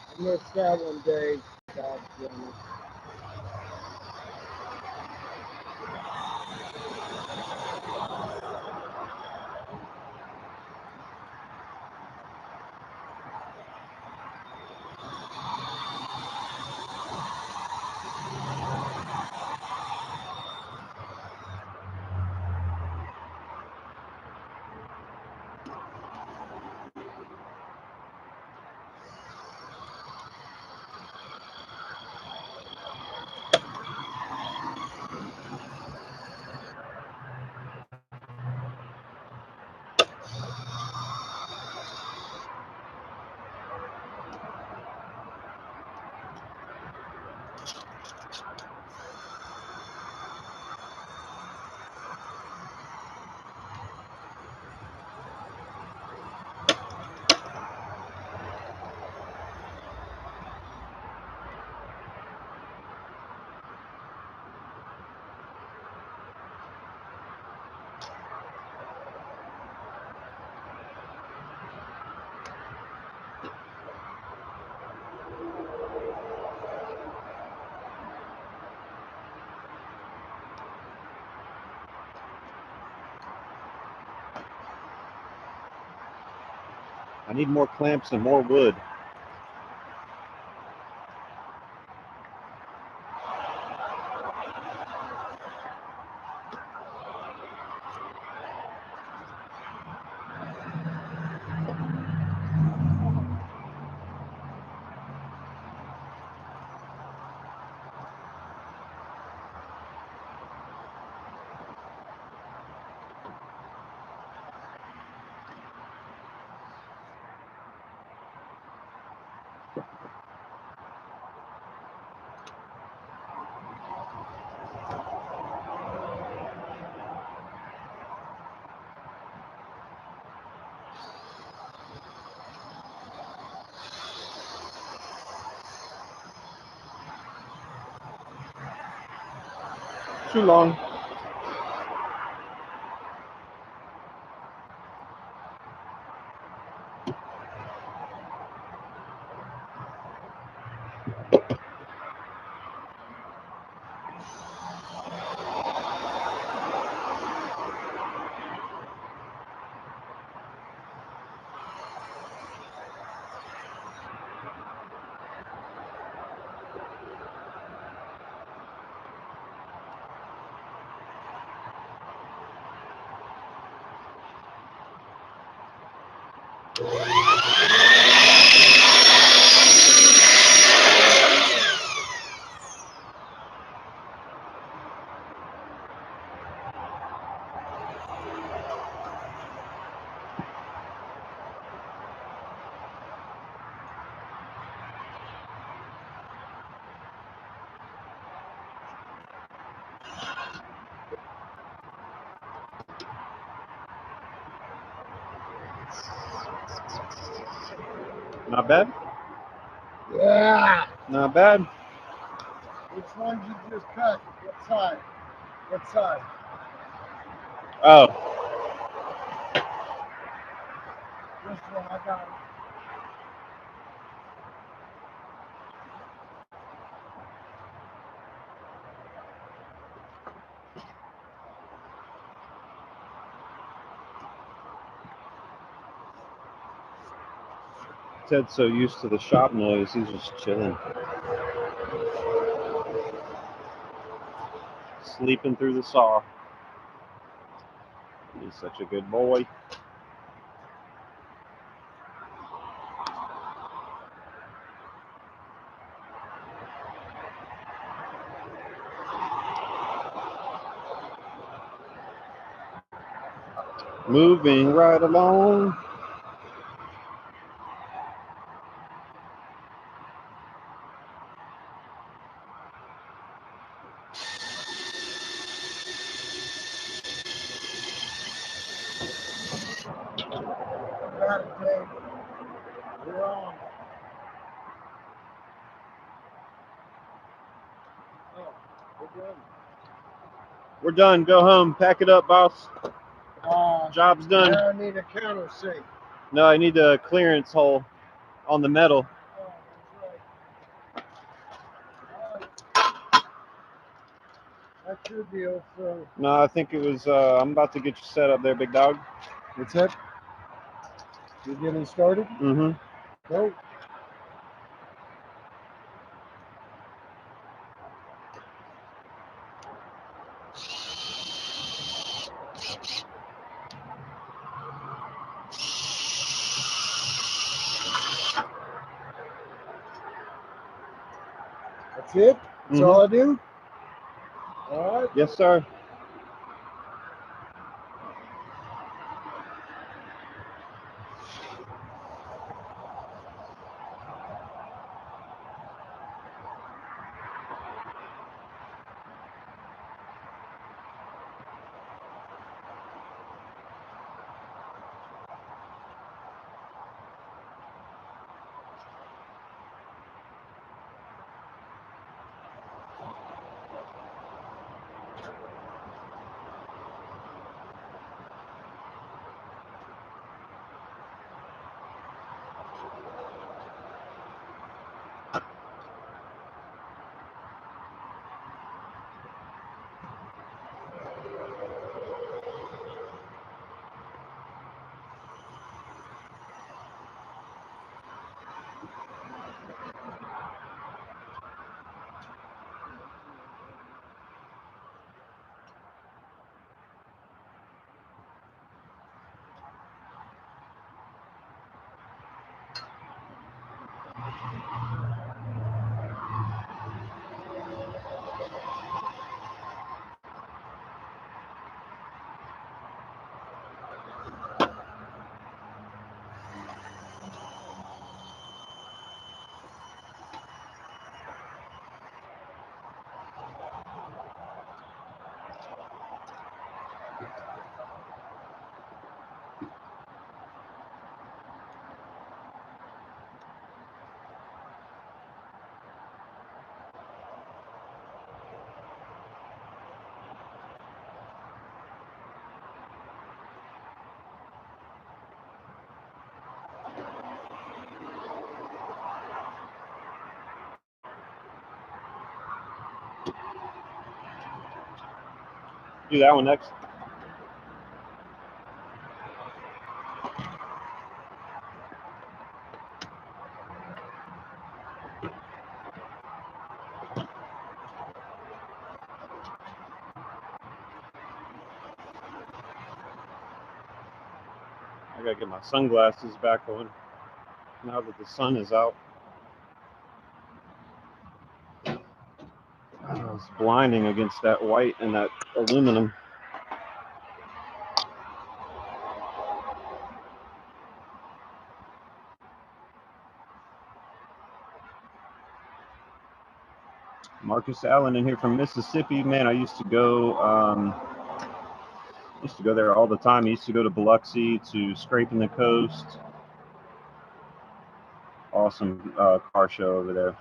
I missed that one, Dave. God damn it. I need more clamps and more wood. Too long. Not bad? Yeah. Not bad. Which one did you just cut? What side? What side? Oh, This one, I got it. Ted's so used to the shop noise, he's just chilling. sleeping through the saw. He's such a good boy. Moving right along. Got it, Dave. We're on. Oh, we're done. We're done. Go home. Pack it up, boss. Job's done. Now I need a countersink. No, I need the clearance hole on the metal. Oh, that's right. That's your deal, so. No, I think it was, I'm about to get you set up there, big dog. What's that? You getting started? Mm-hmm. Nope. That's it? That's all I do? All right. Yes, sir. Do that one next. I gotta get my sunglasses back on now that the sun is out. It's blinding against that white and that aluminum. Marcus Allen in here from Mississippi. Man, I used to go there all the time. I used to go to Biloxi, to Scraping the Coast. Awesome car show over there.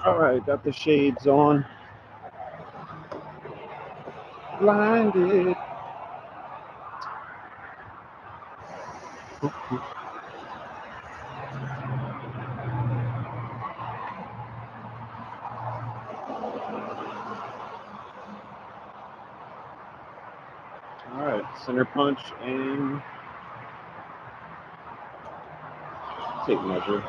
All right, got the shades on. Blinded. Center punch and tape measure.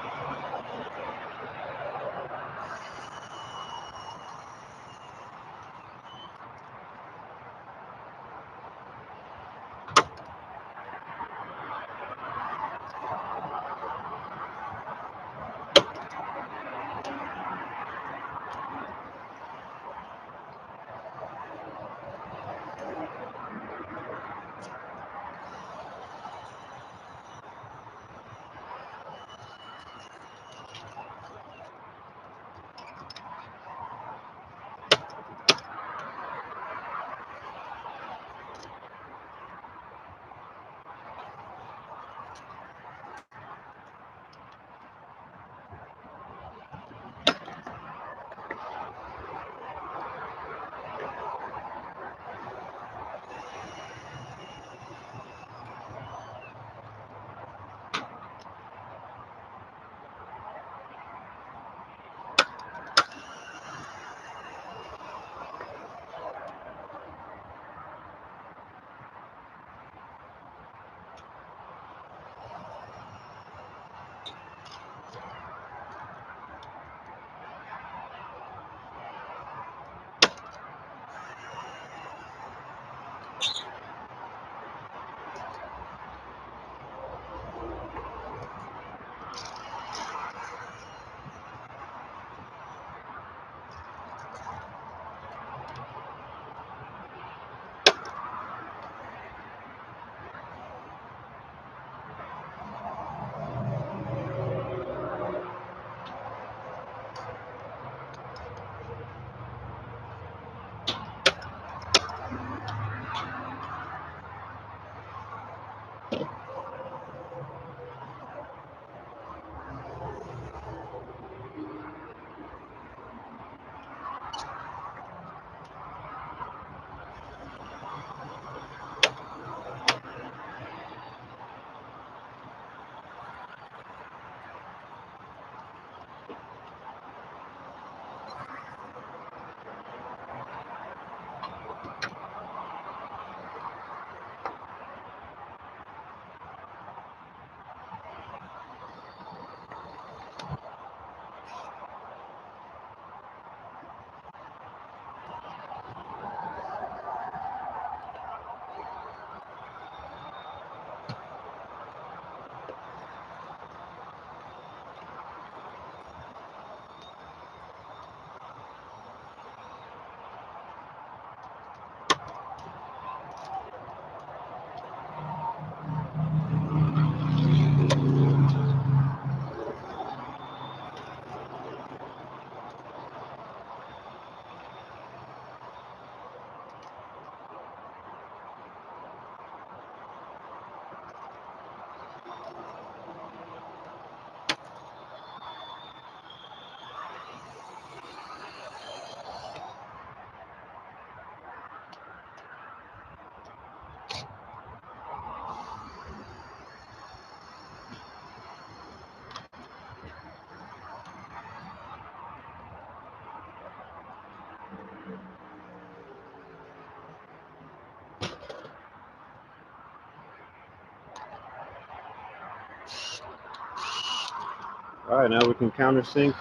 All right, now we can countersink.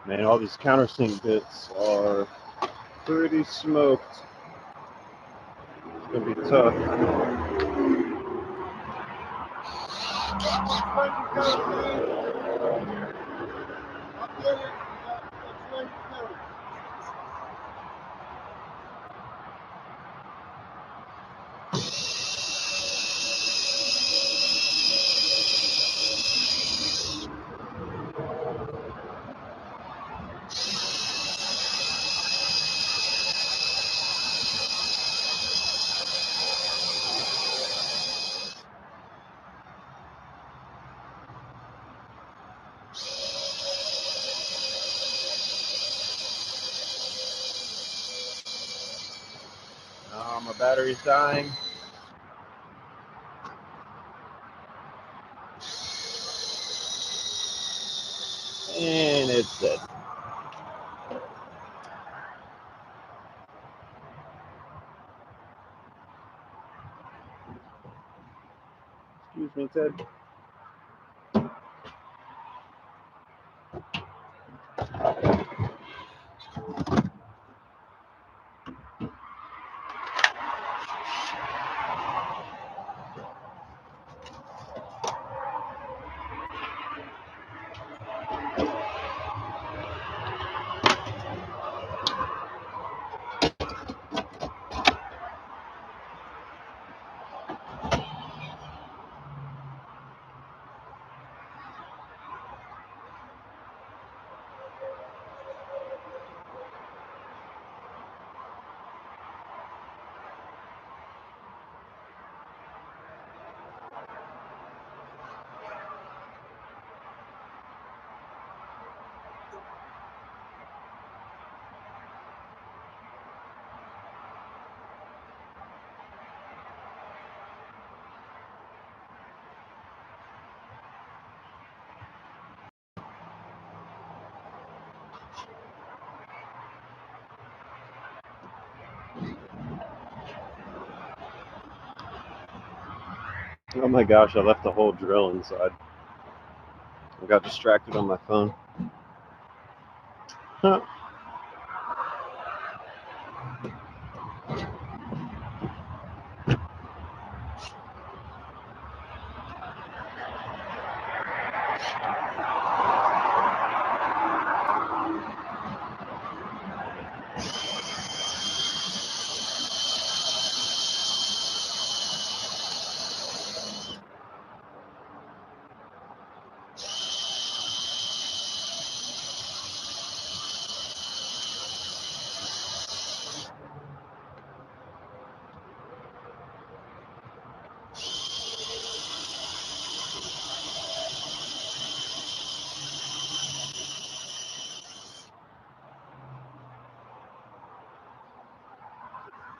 Man, all these countersink bits are pretty smoked. It's gonna be tough. My battery's dying. And it's dead. Excuse me, Ted. Oh my gosh, I left the whole drill inside. I got distracted on my phone. Huh.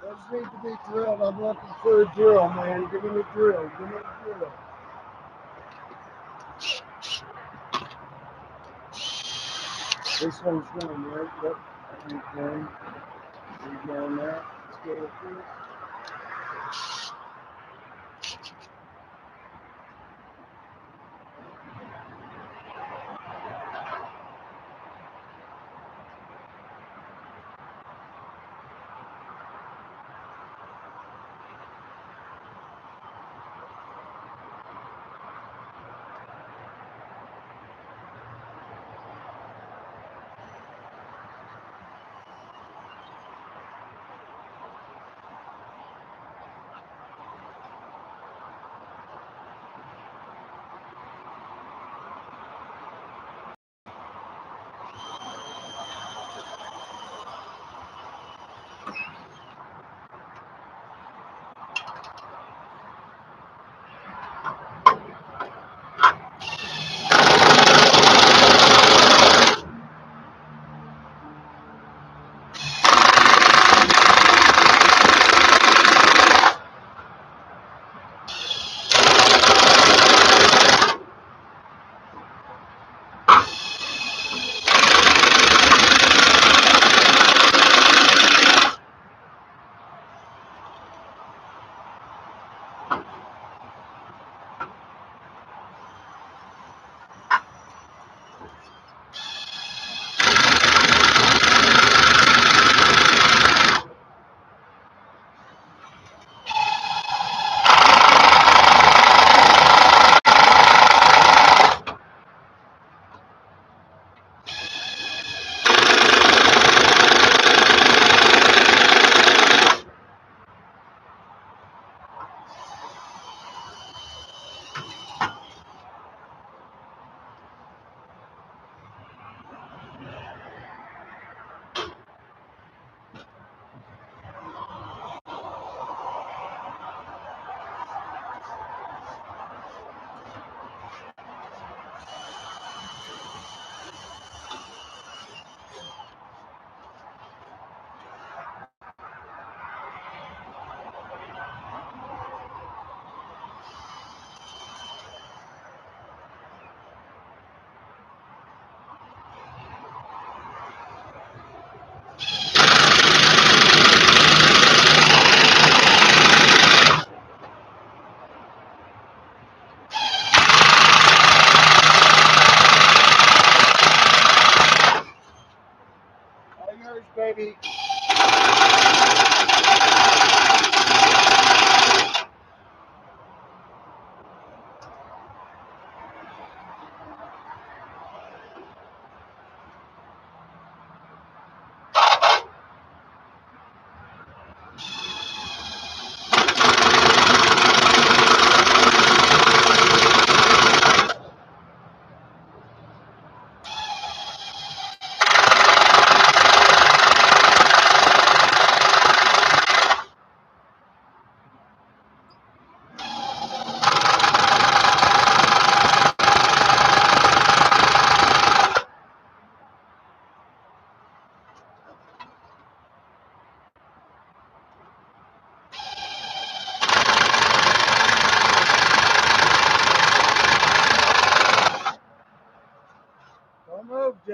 Those need to be drilled. I'm looking for a drill, man. Give me the drill. Give me the drill. This one's going right. Yep. That one's going. We're going that. Let's go with this.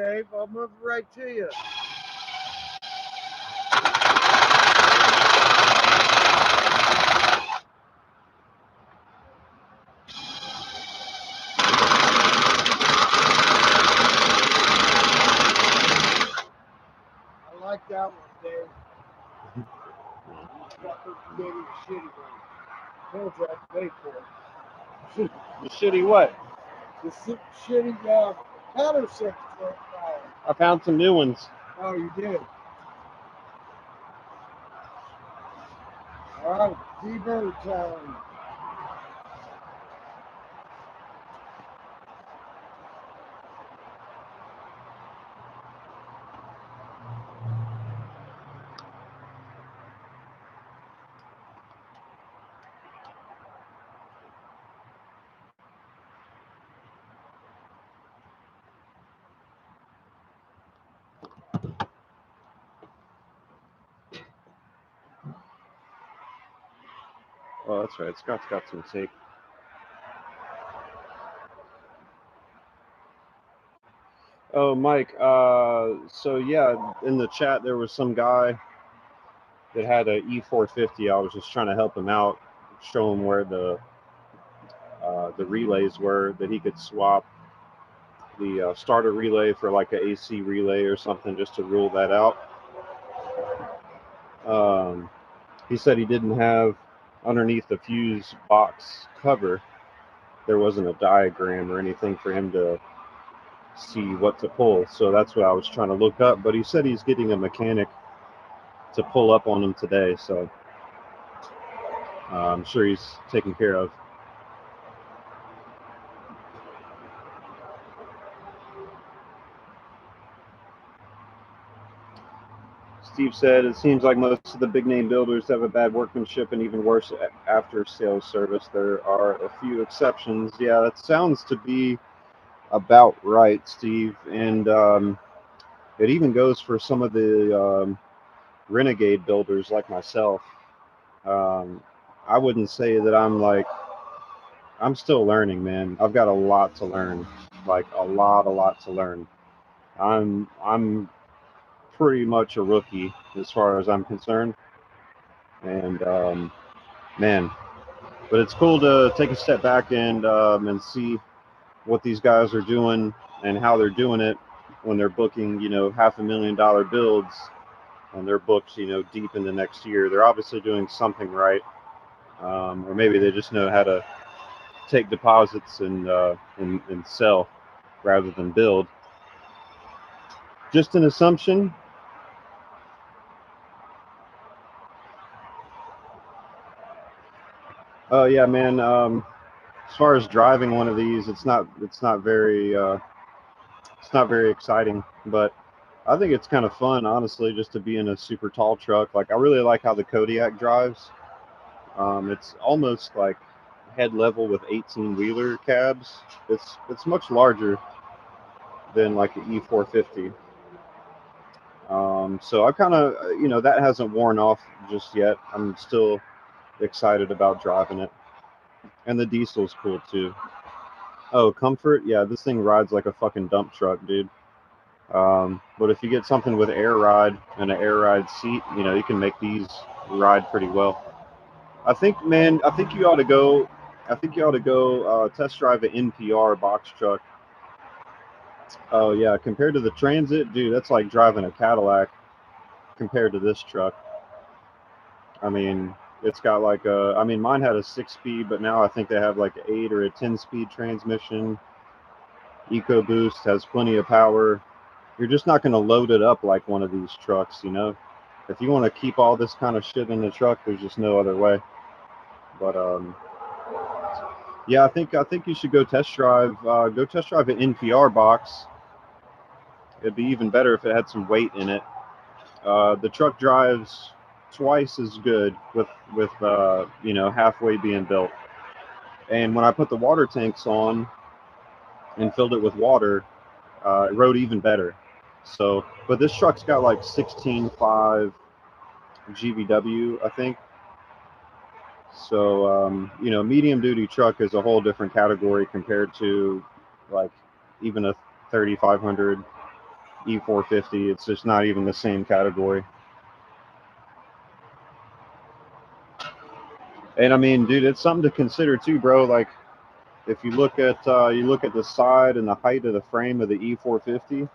Dave. I'll move right to you. I like that one, Dave. Fucking gave me a shitty one. Told you I'd pay for it. The shitty what? The shitty countersuction. I found some new ones. Oh, you did. All right, D-Bird time. Oh, that's right. Scott's got some tape. Oh, Mike. So yeah, in the chat there was some guy that had a E450. I was just trying to help him out, show him where the relays were that he could swap the starter relay for like an AC relay or something, just to rule that out. He said he didn't have underneath the fuse box cover. There wasn't a diagram or anything for him to see what to pull. So that's what I was trying to look up. But he said he's getting a mechanic to pull up on him today. So I'm sure he's taken care of. Steve said, it seems like most of the big name builders have a bad workmanship and even worse after sales service. There are a few exceptions. Yeah, that sounds to be about right, Steve. And it even goes for some of the renegade builders like myself. I wouldn't say that I'm still learning, man. I've got a lot to learn, like a lot to learn. I'm pretty much a rookie as far as I'm concerned, and man, but it's cool to take a step back and see what these guys are doing and how they're doing it when they're booking, $500,000 builds, and they're booked, deep in the next year. They're obviously doing something right, or maybe they just know how to take deposits and sell rather than build. Just an assumption. Oh yeah, man. As far as driving one of these, it's not very exciting, but I think it's kind of fun, honestly, just to be in a super tall truck. Like, I really like how the Kodiak drives. It's almost like head level with 18-wheeler cabs. It's much larger than like the E450. So I kind of, that hasn't worn off just yet. I'm still excited about driving it. And the diesel's cool too. Oh, comfort? Yeah, this thing rides like a fucking dump truck, dude. But if you get something with air ride and an air ride seat, you can make these ride pretty well. I think you ought to go. Test drive an NPR box truck. Oh yeah, compared to the Transit, dude, that's like driving a Cadillac compared to this truck. I mean, it's got like mine had a 6-speed, but now I think they have like an 8 or a 10-speed transmission. EcoBoost has plenty of power. You're just not going to load it up like one of these trucks, If you want to keep all this kind of shit in the truck, there's just no other way. But yeah, I think you should go test drive an NPR box. It'd be even better if it had some weight in it. The truck drives twice as good with halfway being built. And when I put the water tanks on and filled it with water, it rode even better. So, but this truck's got like 16.5 GVW, I think. So, medium duty truck is a whole different category compared to like even a 3500 E450. It's just not even the same category. And I mean, dude, it's something to consider too, bro. Like, if you look at the side and the height of the frame of the E450,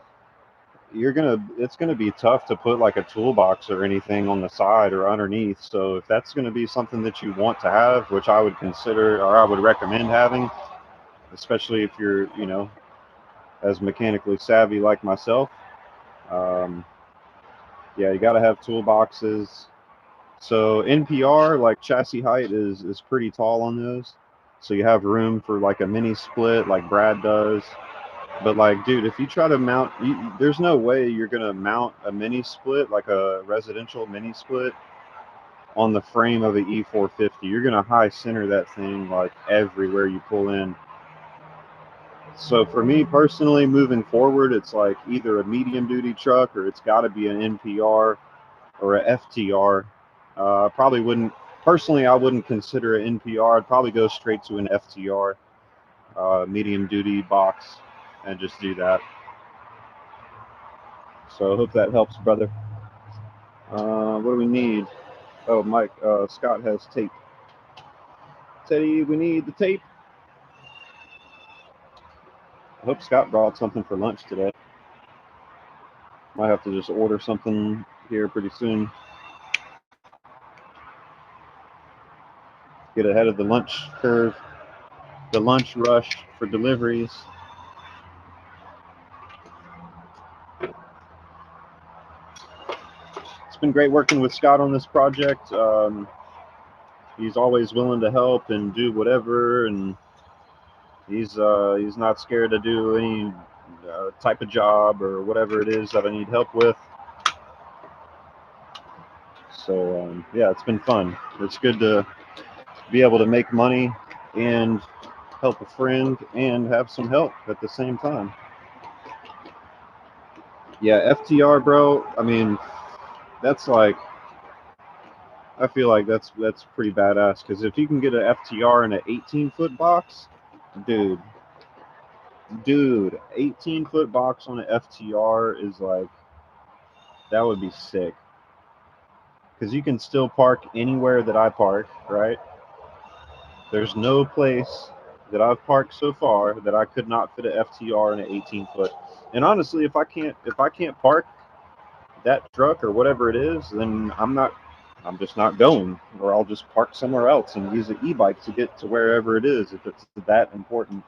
it's gonna be tough to put like a toolbox or anything on the side or underneath. So if that's gonna be something that you want to have, which I would consider or I would recommend having, especially if you're, as mechanically savvy like myself, yeah, you got to have toolboxes. So NPR, like chassis height is pretty tall on those. So you have room for like a mini split like Brad does. But like, dude, if you try to mount, there's no way you're gonna mount a mini split, like a residential mini split, on the frame of an E450. You're gonna high center that thing like everywhere you pull in. So for me personally, moving forward, it's like either a medium duty truck or it's got to be an NPR or a FTR. Probably wouldn't, personally, I wouldn't consider an NPR. I'd probably go straight to an FTR, medium duty box, and just do that. So I hope that helps, brother. What do we need? Oh, Mike, Scott has tape. Teddy, we need the tape. I hope Scott brought something for lunch today. Might have to just order something here pretty soon. Get ahead of the lunch curve, the lunch rush for deliveries. It's been great working with Scott on this project. He's always willing to help and do whatever, and he's not scared to do any type of job or whatever it is that I need help with. So yeah, it's been fun. It's good to be able to make money and help a friend and have some help at the same time. Yeah, FTR, bro. I mean, that's like, I feel like that's pretty badass, because if you can get an FTR in an 18-foot box, dude, 18-foot box on an FTR is like, that would be sick. Because you can still park anywhere that I park, right? There's no place that I've parked so far that I could not fit an FTR in an 18-foot. And honestly, if I can't park that truck or whatever it is, then I'm just not going, or I'll just park somewhere else and use an e-bike to get to wherever it is if it's that important.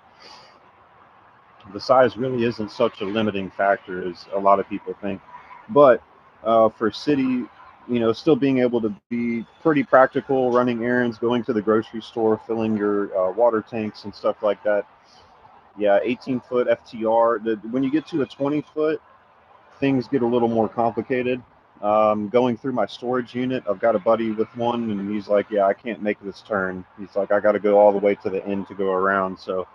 The size really isn't such a limiting factor as a lot of people think. But for city, still being able to be pretty practical, running errands, going to the grocery store, filling your water tanks and stuff like that. Yeah, 18-foot FTR. When you get to a 20-foot, things get a little more complicated. Going through my storage unit, I've got a buddy with one, and he's like, yeah, I can't make this turn. He's like, I got to go all the way to the end to go around. So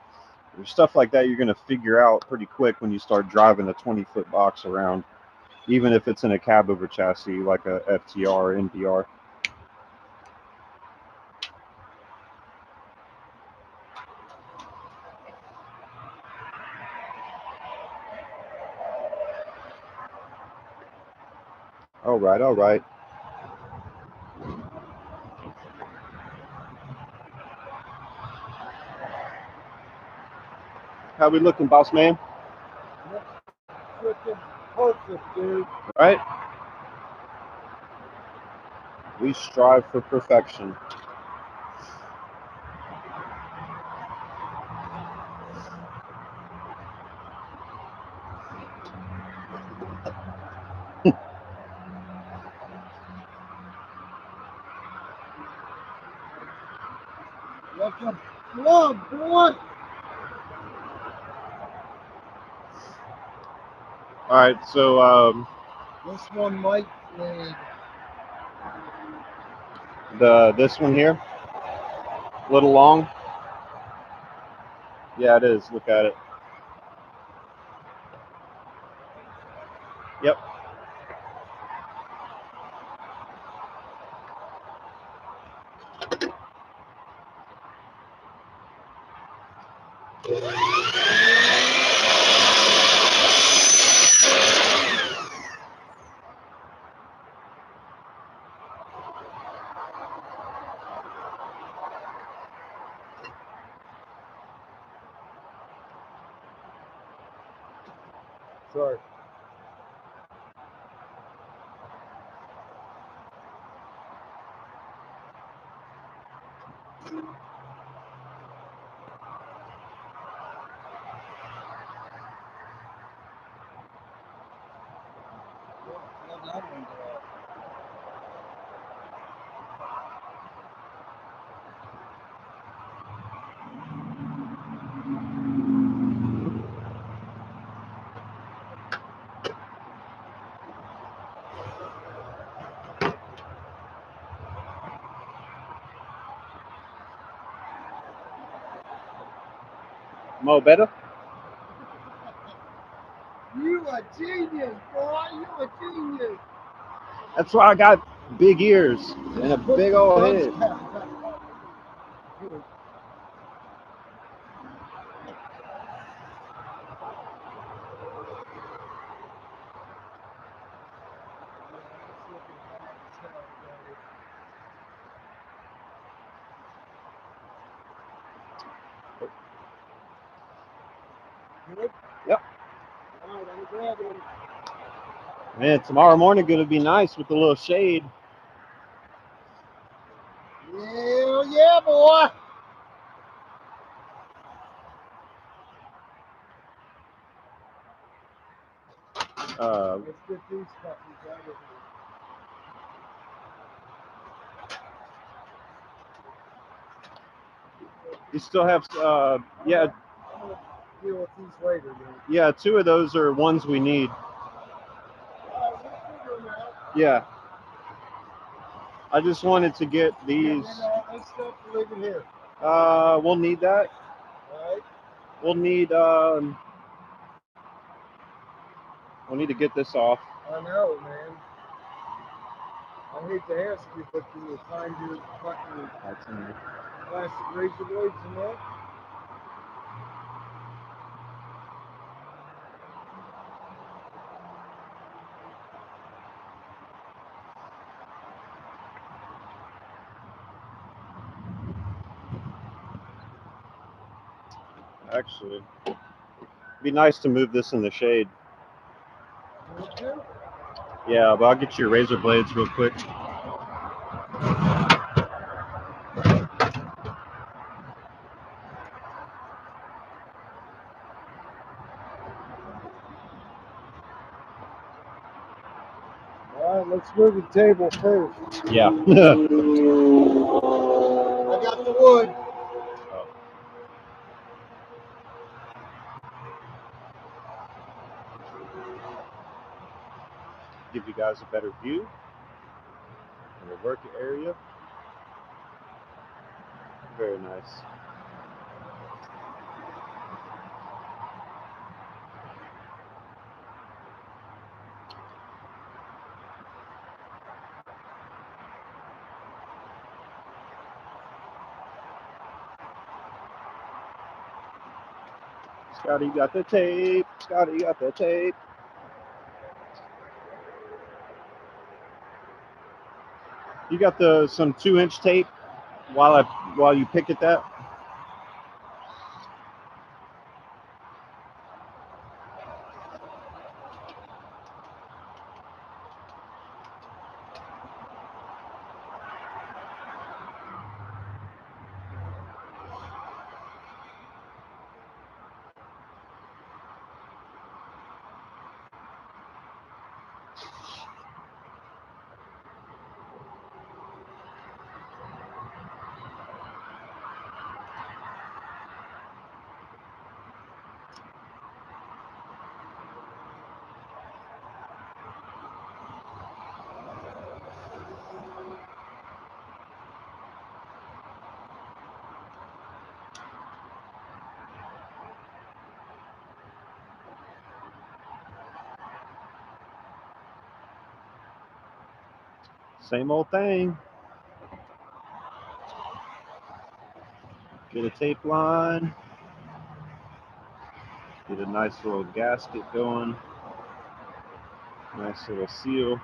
there's stuff like that you're going to figure out pretty quick when you start driving a 20-foot box around, even if it's in a cab over chassis like a FTR or NPR. All right. How we looking, boss man? Freaking perfect, dude. Right? We strive for perfection. Welcome. Come on, boy. All right, so This one might need. this one here, a little long. Yeah, it is. Look at it. Yep. Sorry. Mo, better? You a genius, boy. You a genius. That's why I got big ears and a big old head. Good? Yep. All right, I'm grabbing. Man, tomorrow morning gonna be nice with a little shade. Hell yeah, boy. Let's get these puppies out of here. You still have, yeah, I'm gonna deal with these later, man. yeah. 2 of those are ones we need. All right, we'll figure them out. Yeah. I just wanted to get And these. then all this stuff we're leaving here. We'll need that. All right. We'll need to get this off. I know, man. I hate to ask you, but can you find your fucking That's in there. plastic razor blades in there? Actually, it'd be nice to move this in the shade. You want to? Yeah, but I'll get your razor blades real quick. All right, let's move the table first. Yeah. I got the wood. Give you guys a better view in the work area. Very nice. Scotty got the tape. Scotty got the tape. You got some 2-inch tape while you pick at that. Same old thing. Get a tape line. Get a nice little gasket going. Nice little seal.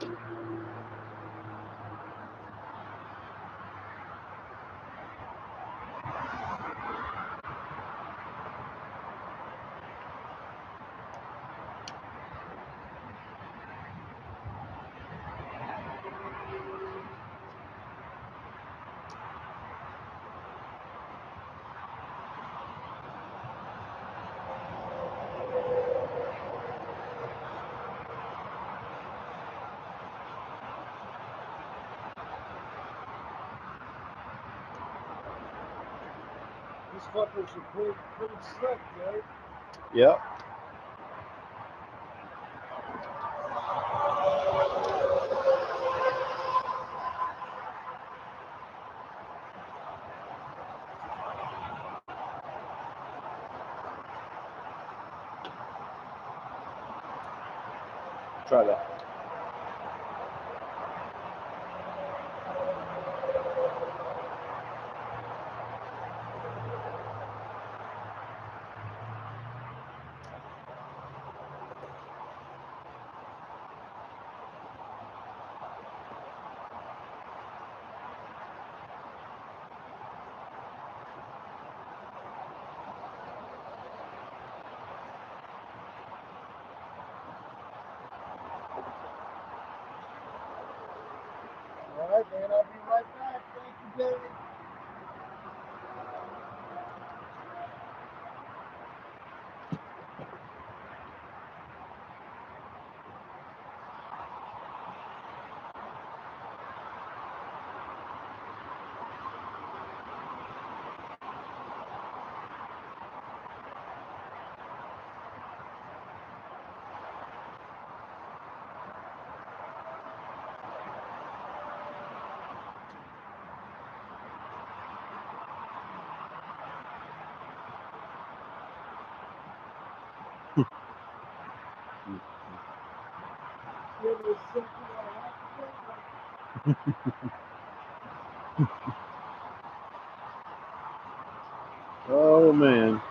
These fuckers are pretty slick, dude. Yep. Try that. All right, man. I'll be right back. Thank you, David. Oh man.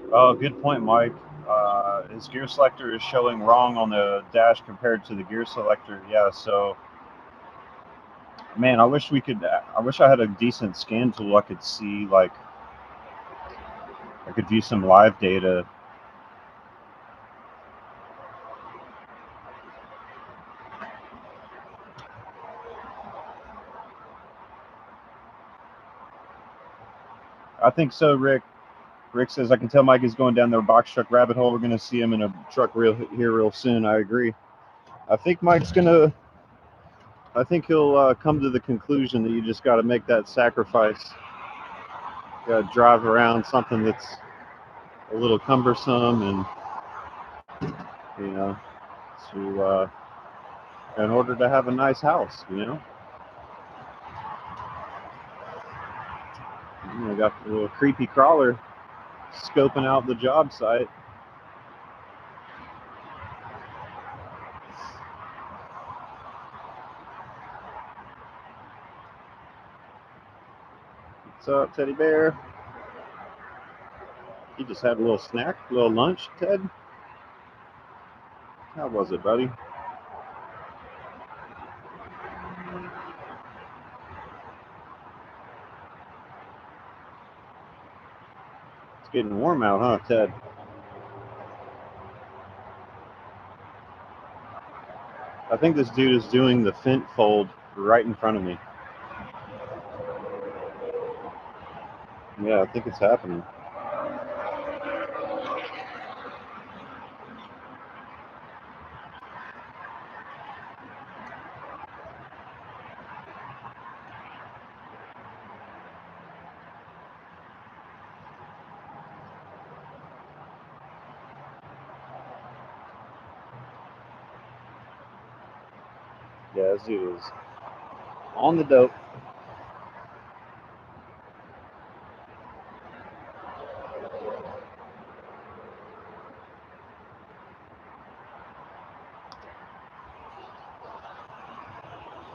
Oh, good point, Mike. His gear selector is showing wrong on the dash compared to the gear selector. Yeah, so man, I wish we could. I wish I had a decent scan tool. I could see like I could view some live data. I think so, Rick. Rick says I can tell Mike is going down their box truck rabbit hole. We're going to see him in a truck real soon. I agree. I think Mike's gonna. I think he'll come to the conclusion that you just got to make that sacrifice. You got to drive around something that's a little cumbersome, and you know, to in order to have a nice house, you know. You know, got the little creepy crawler scoping out the job site. What's up, Teddy Bear? You just had a little snack, a little lunch, Ted? How was it, buddy? It's getting warm out, huh, Ted? I think this dude is doing the fent fold right in front of me. Yeah, I think it's happening. Yeah, this dude is on the dope.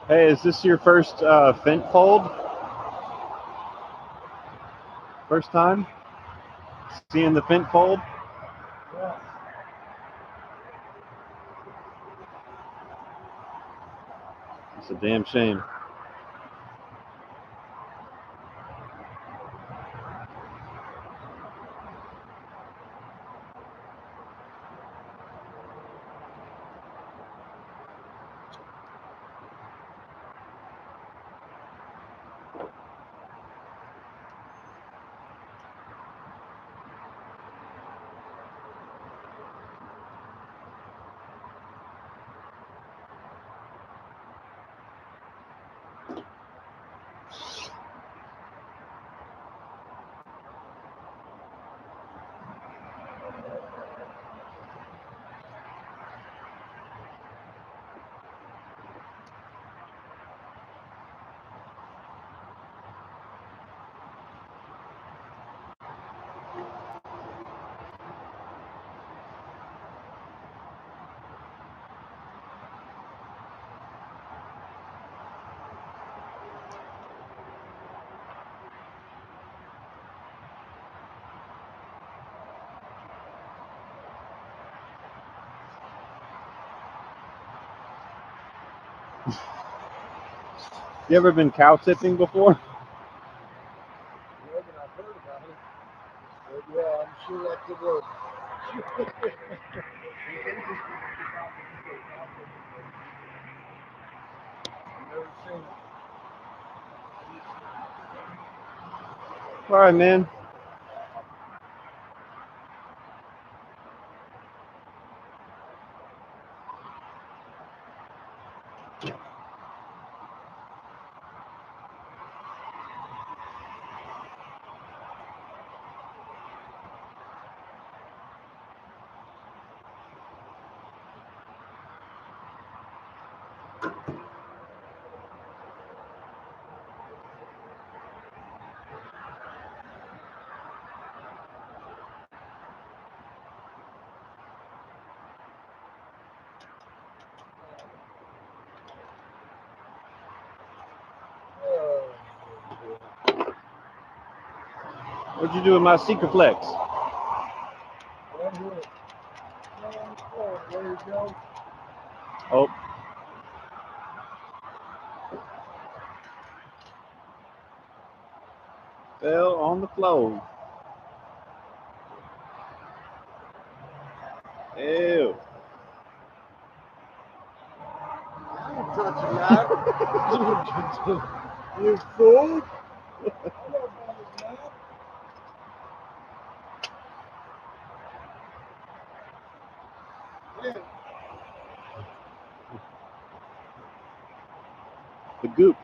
Hey, is this your first fent fold? First time seeing the fent fold? Yeah. It's a damn shame. You ever been cow tipping before? Yeah, but I've heard about it. But yeah, I'm sure that could work. I've never seen it. All right, man. What'd you do with my secret flex? Right here. Right on the floor. There you go. Oh. Fell on the floor. Ew. I ain't touching that. You fool. Yeah. The goop.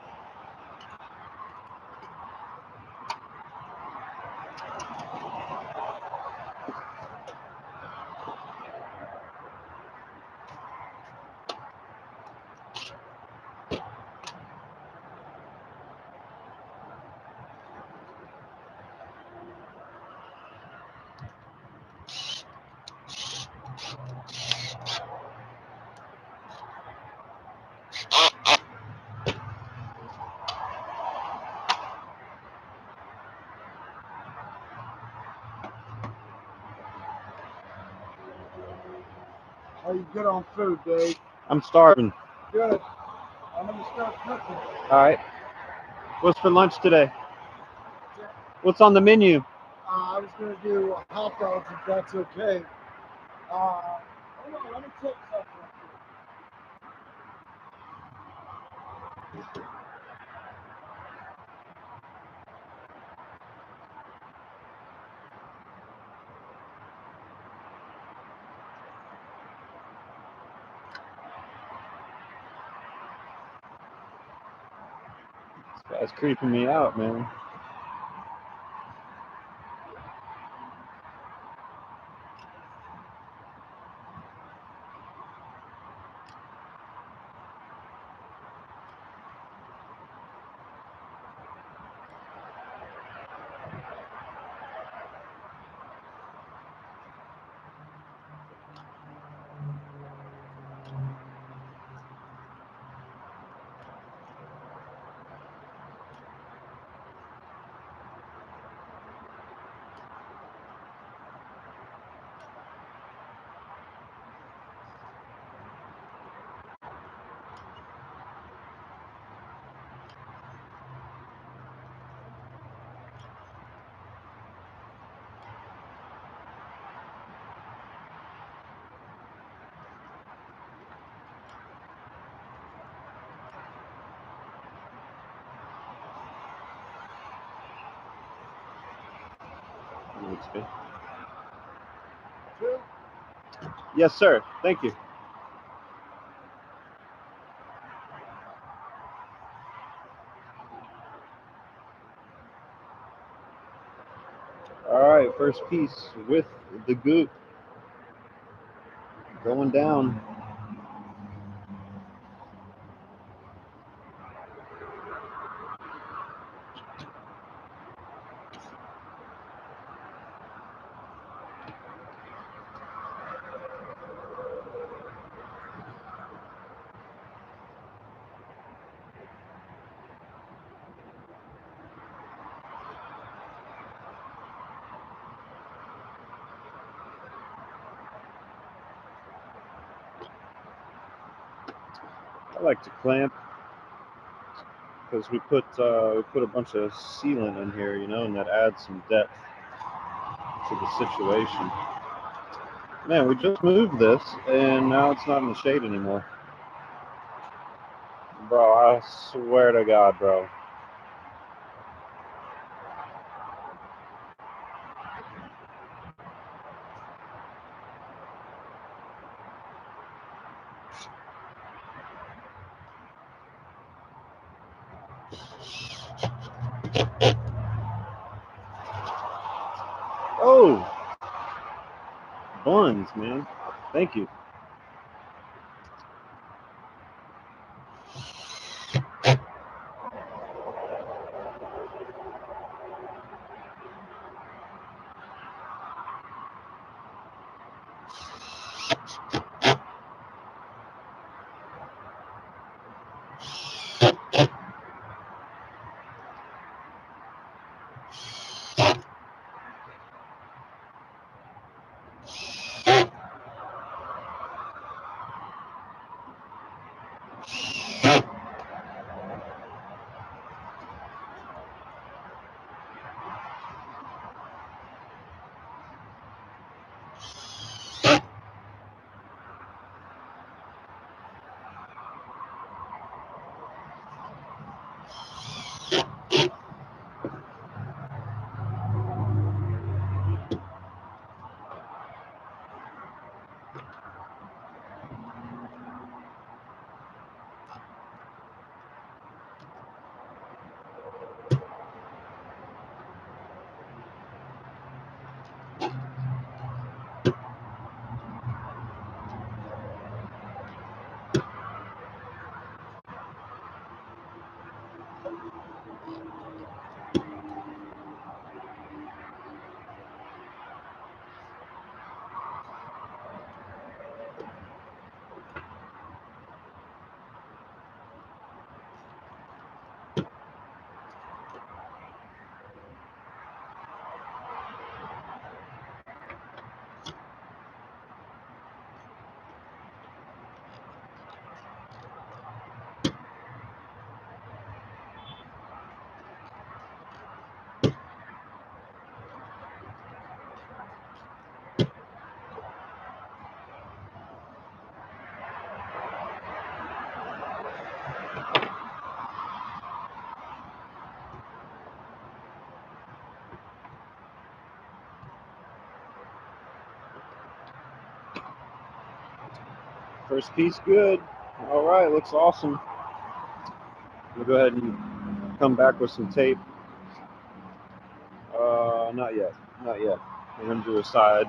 How you good on food, Dave? I'm starving. Good. I'm gonna start cooking. All right. What's for lunch today? What's on the menu? I I was going to do hot dogs if that's okay. Hold on, let me check something. This guy's creeping me out, man. Looks good. Two. Yes, sir. Thank you. All right, first piece with the goop going down. I like to clamp because we put a bunch of sealant in here, you know, and that adds some depth to the situation. Man, we just moved this, and now it's not in the shade anymore. Bro, I swear to God, bro. Oh, buns, man. Thank you. First piece good. All right, looks awesome. We'll go ahead and come back with some tape. Not yet. Not yet. We're going to do a side.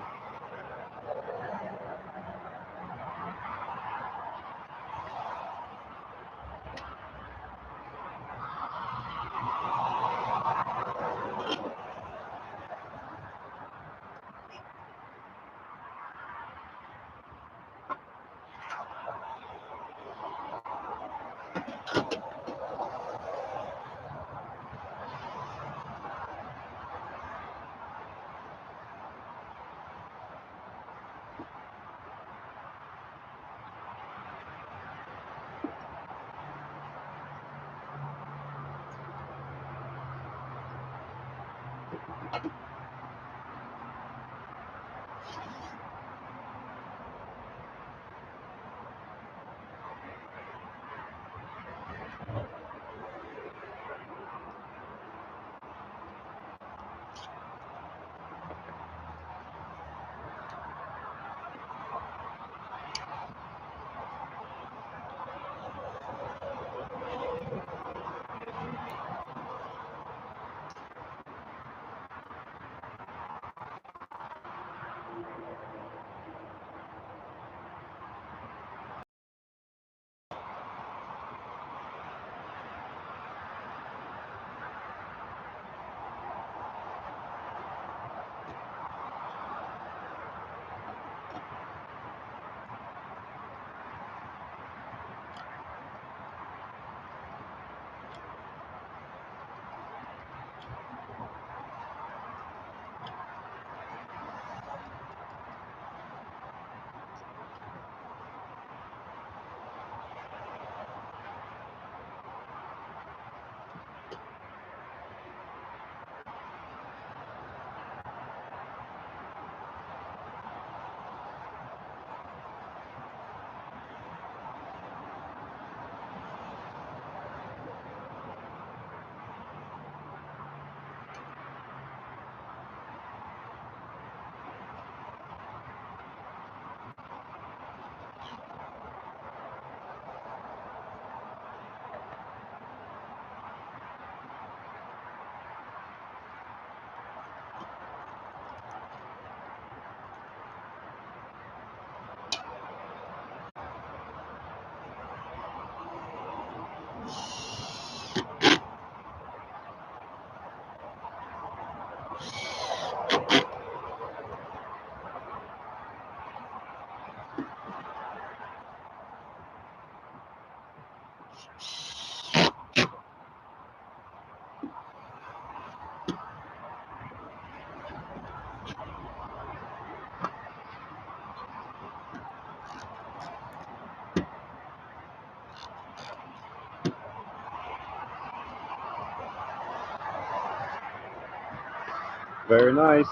Very nice.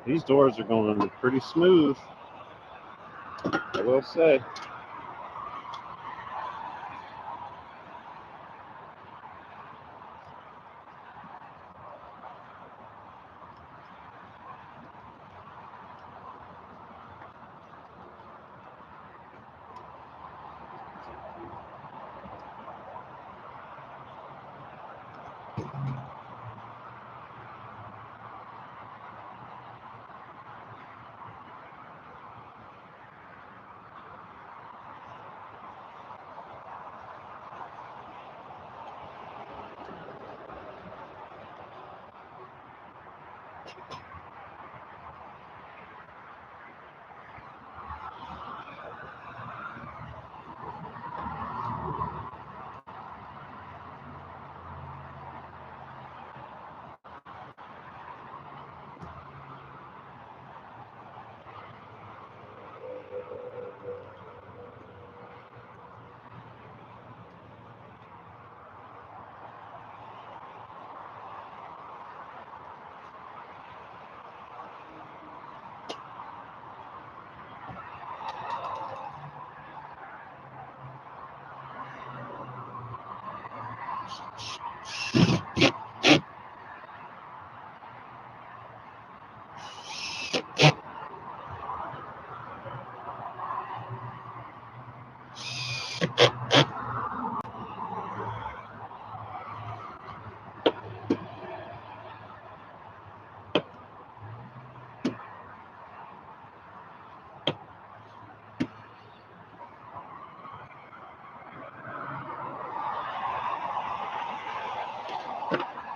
These doors are going pretty smooth, I will say.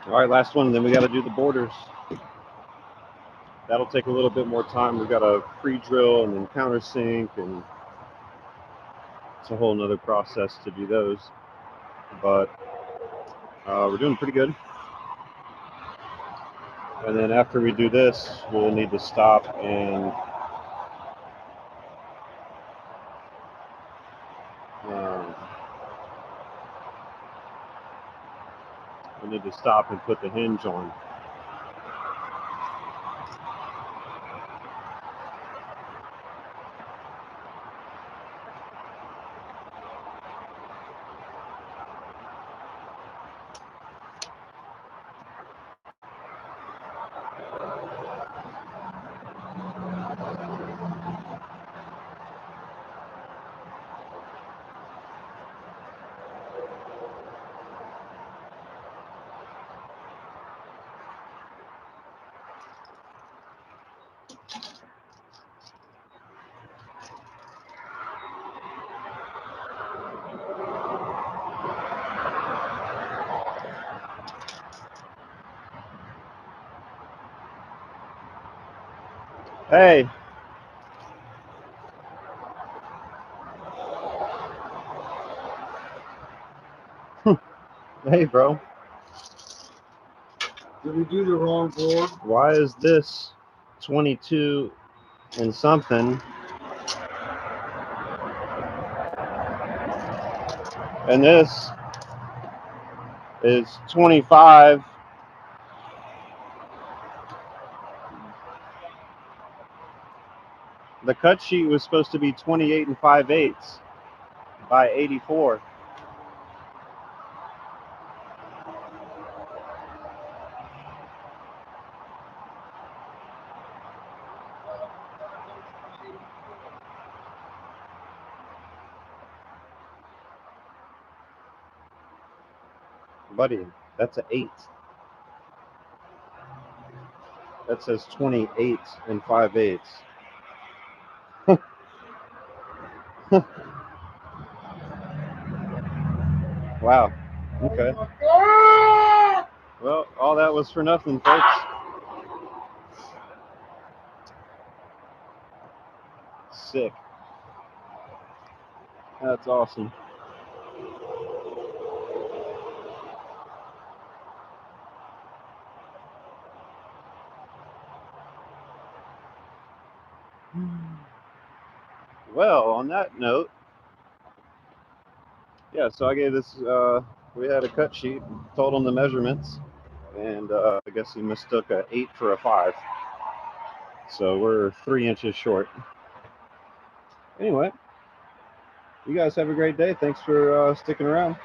All right, last one, then we got to do the borders. That'll take a little bit more time. We've got to pre-drill and then countersink, and it's a whole nother process to do those. But we're doing pretty good. And then after we do this, we'll need to stop and put the hinge on. Hey. Hey, bro. Did we do the wrong board? Why is this 22 and something? And this is 25. The cut sheet was supposed to be 28 and 5/8 by 84. Buddy, that's an 8. That says 28 and 5/8. Wow. Okay. Well, all that was for nothing, folks. Sick. That's awesome. Well, on that note, yeah, so I gave this, we had a cut sheet, told him the measurements, and I guess he mistook an 8 for a 5. So we're 3 inches short. Anyway, you guys have a great day. Thanks for sticking around.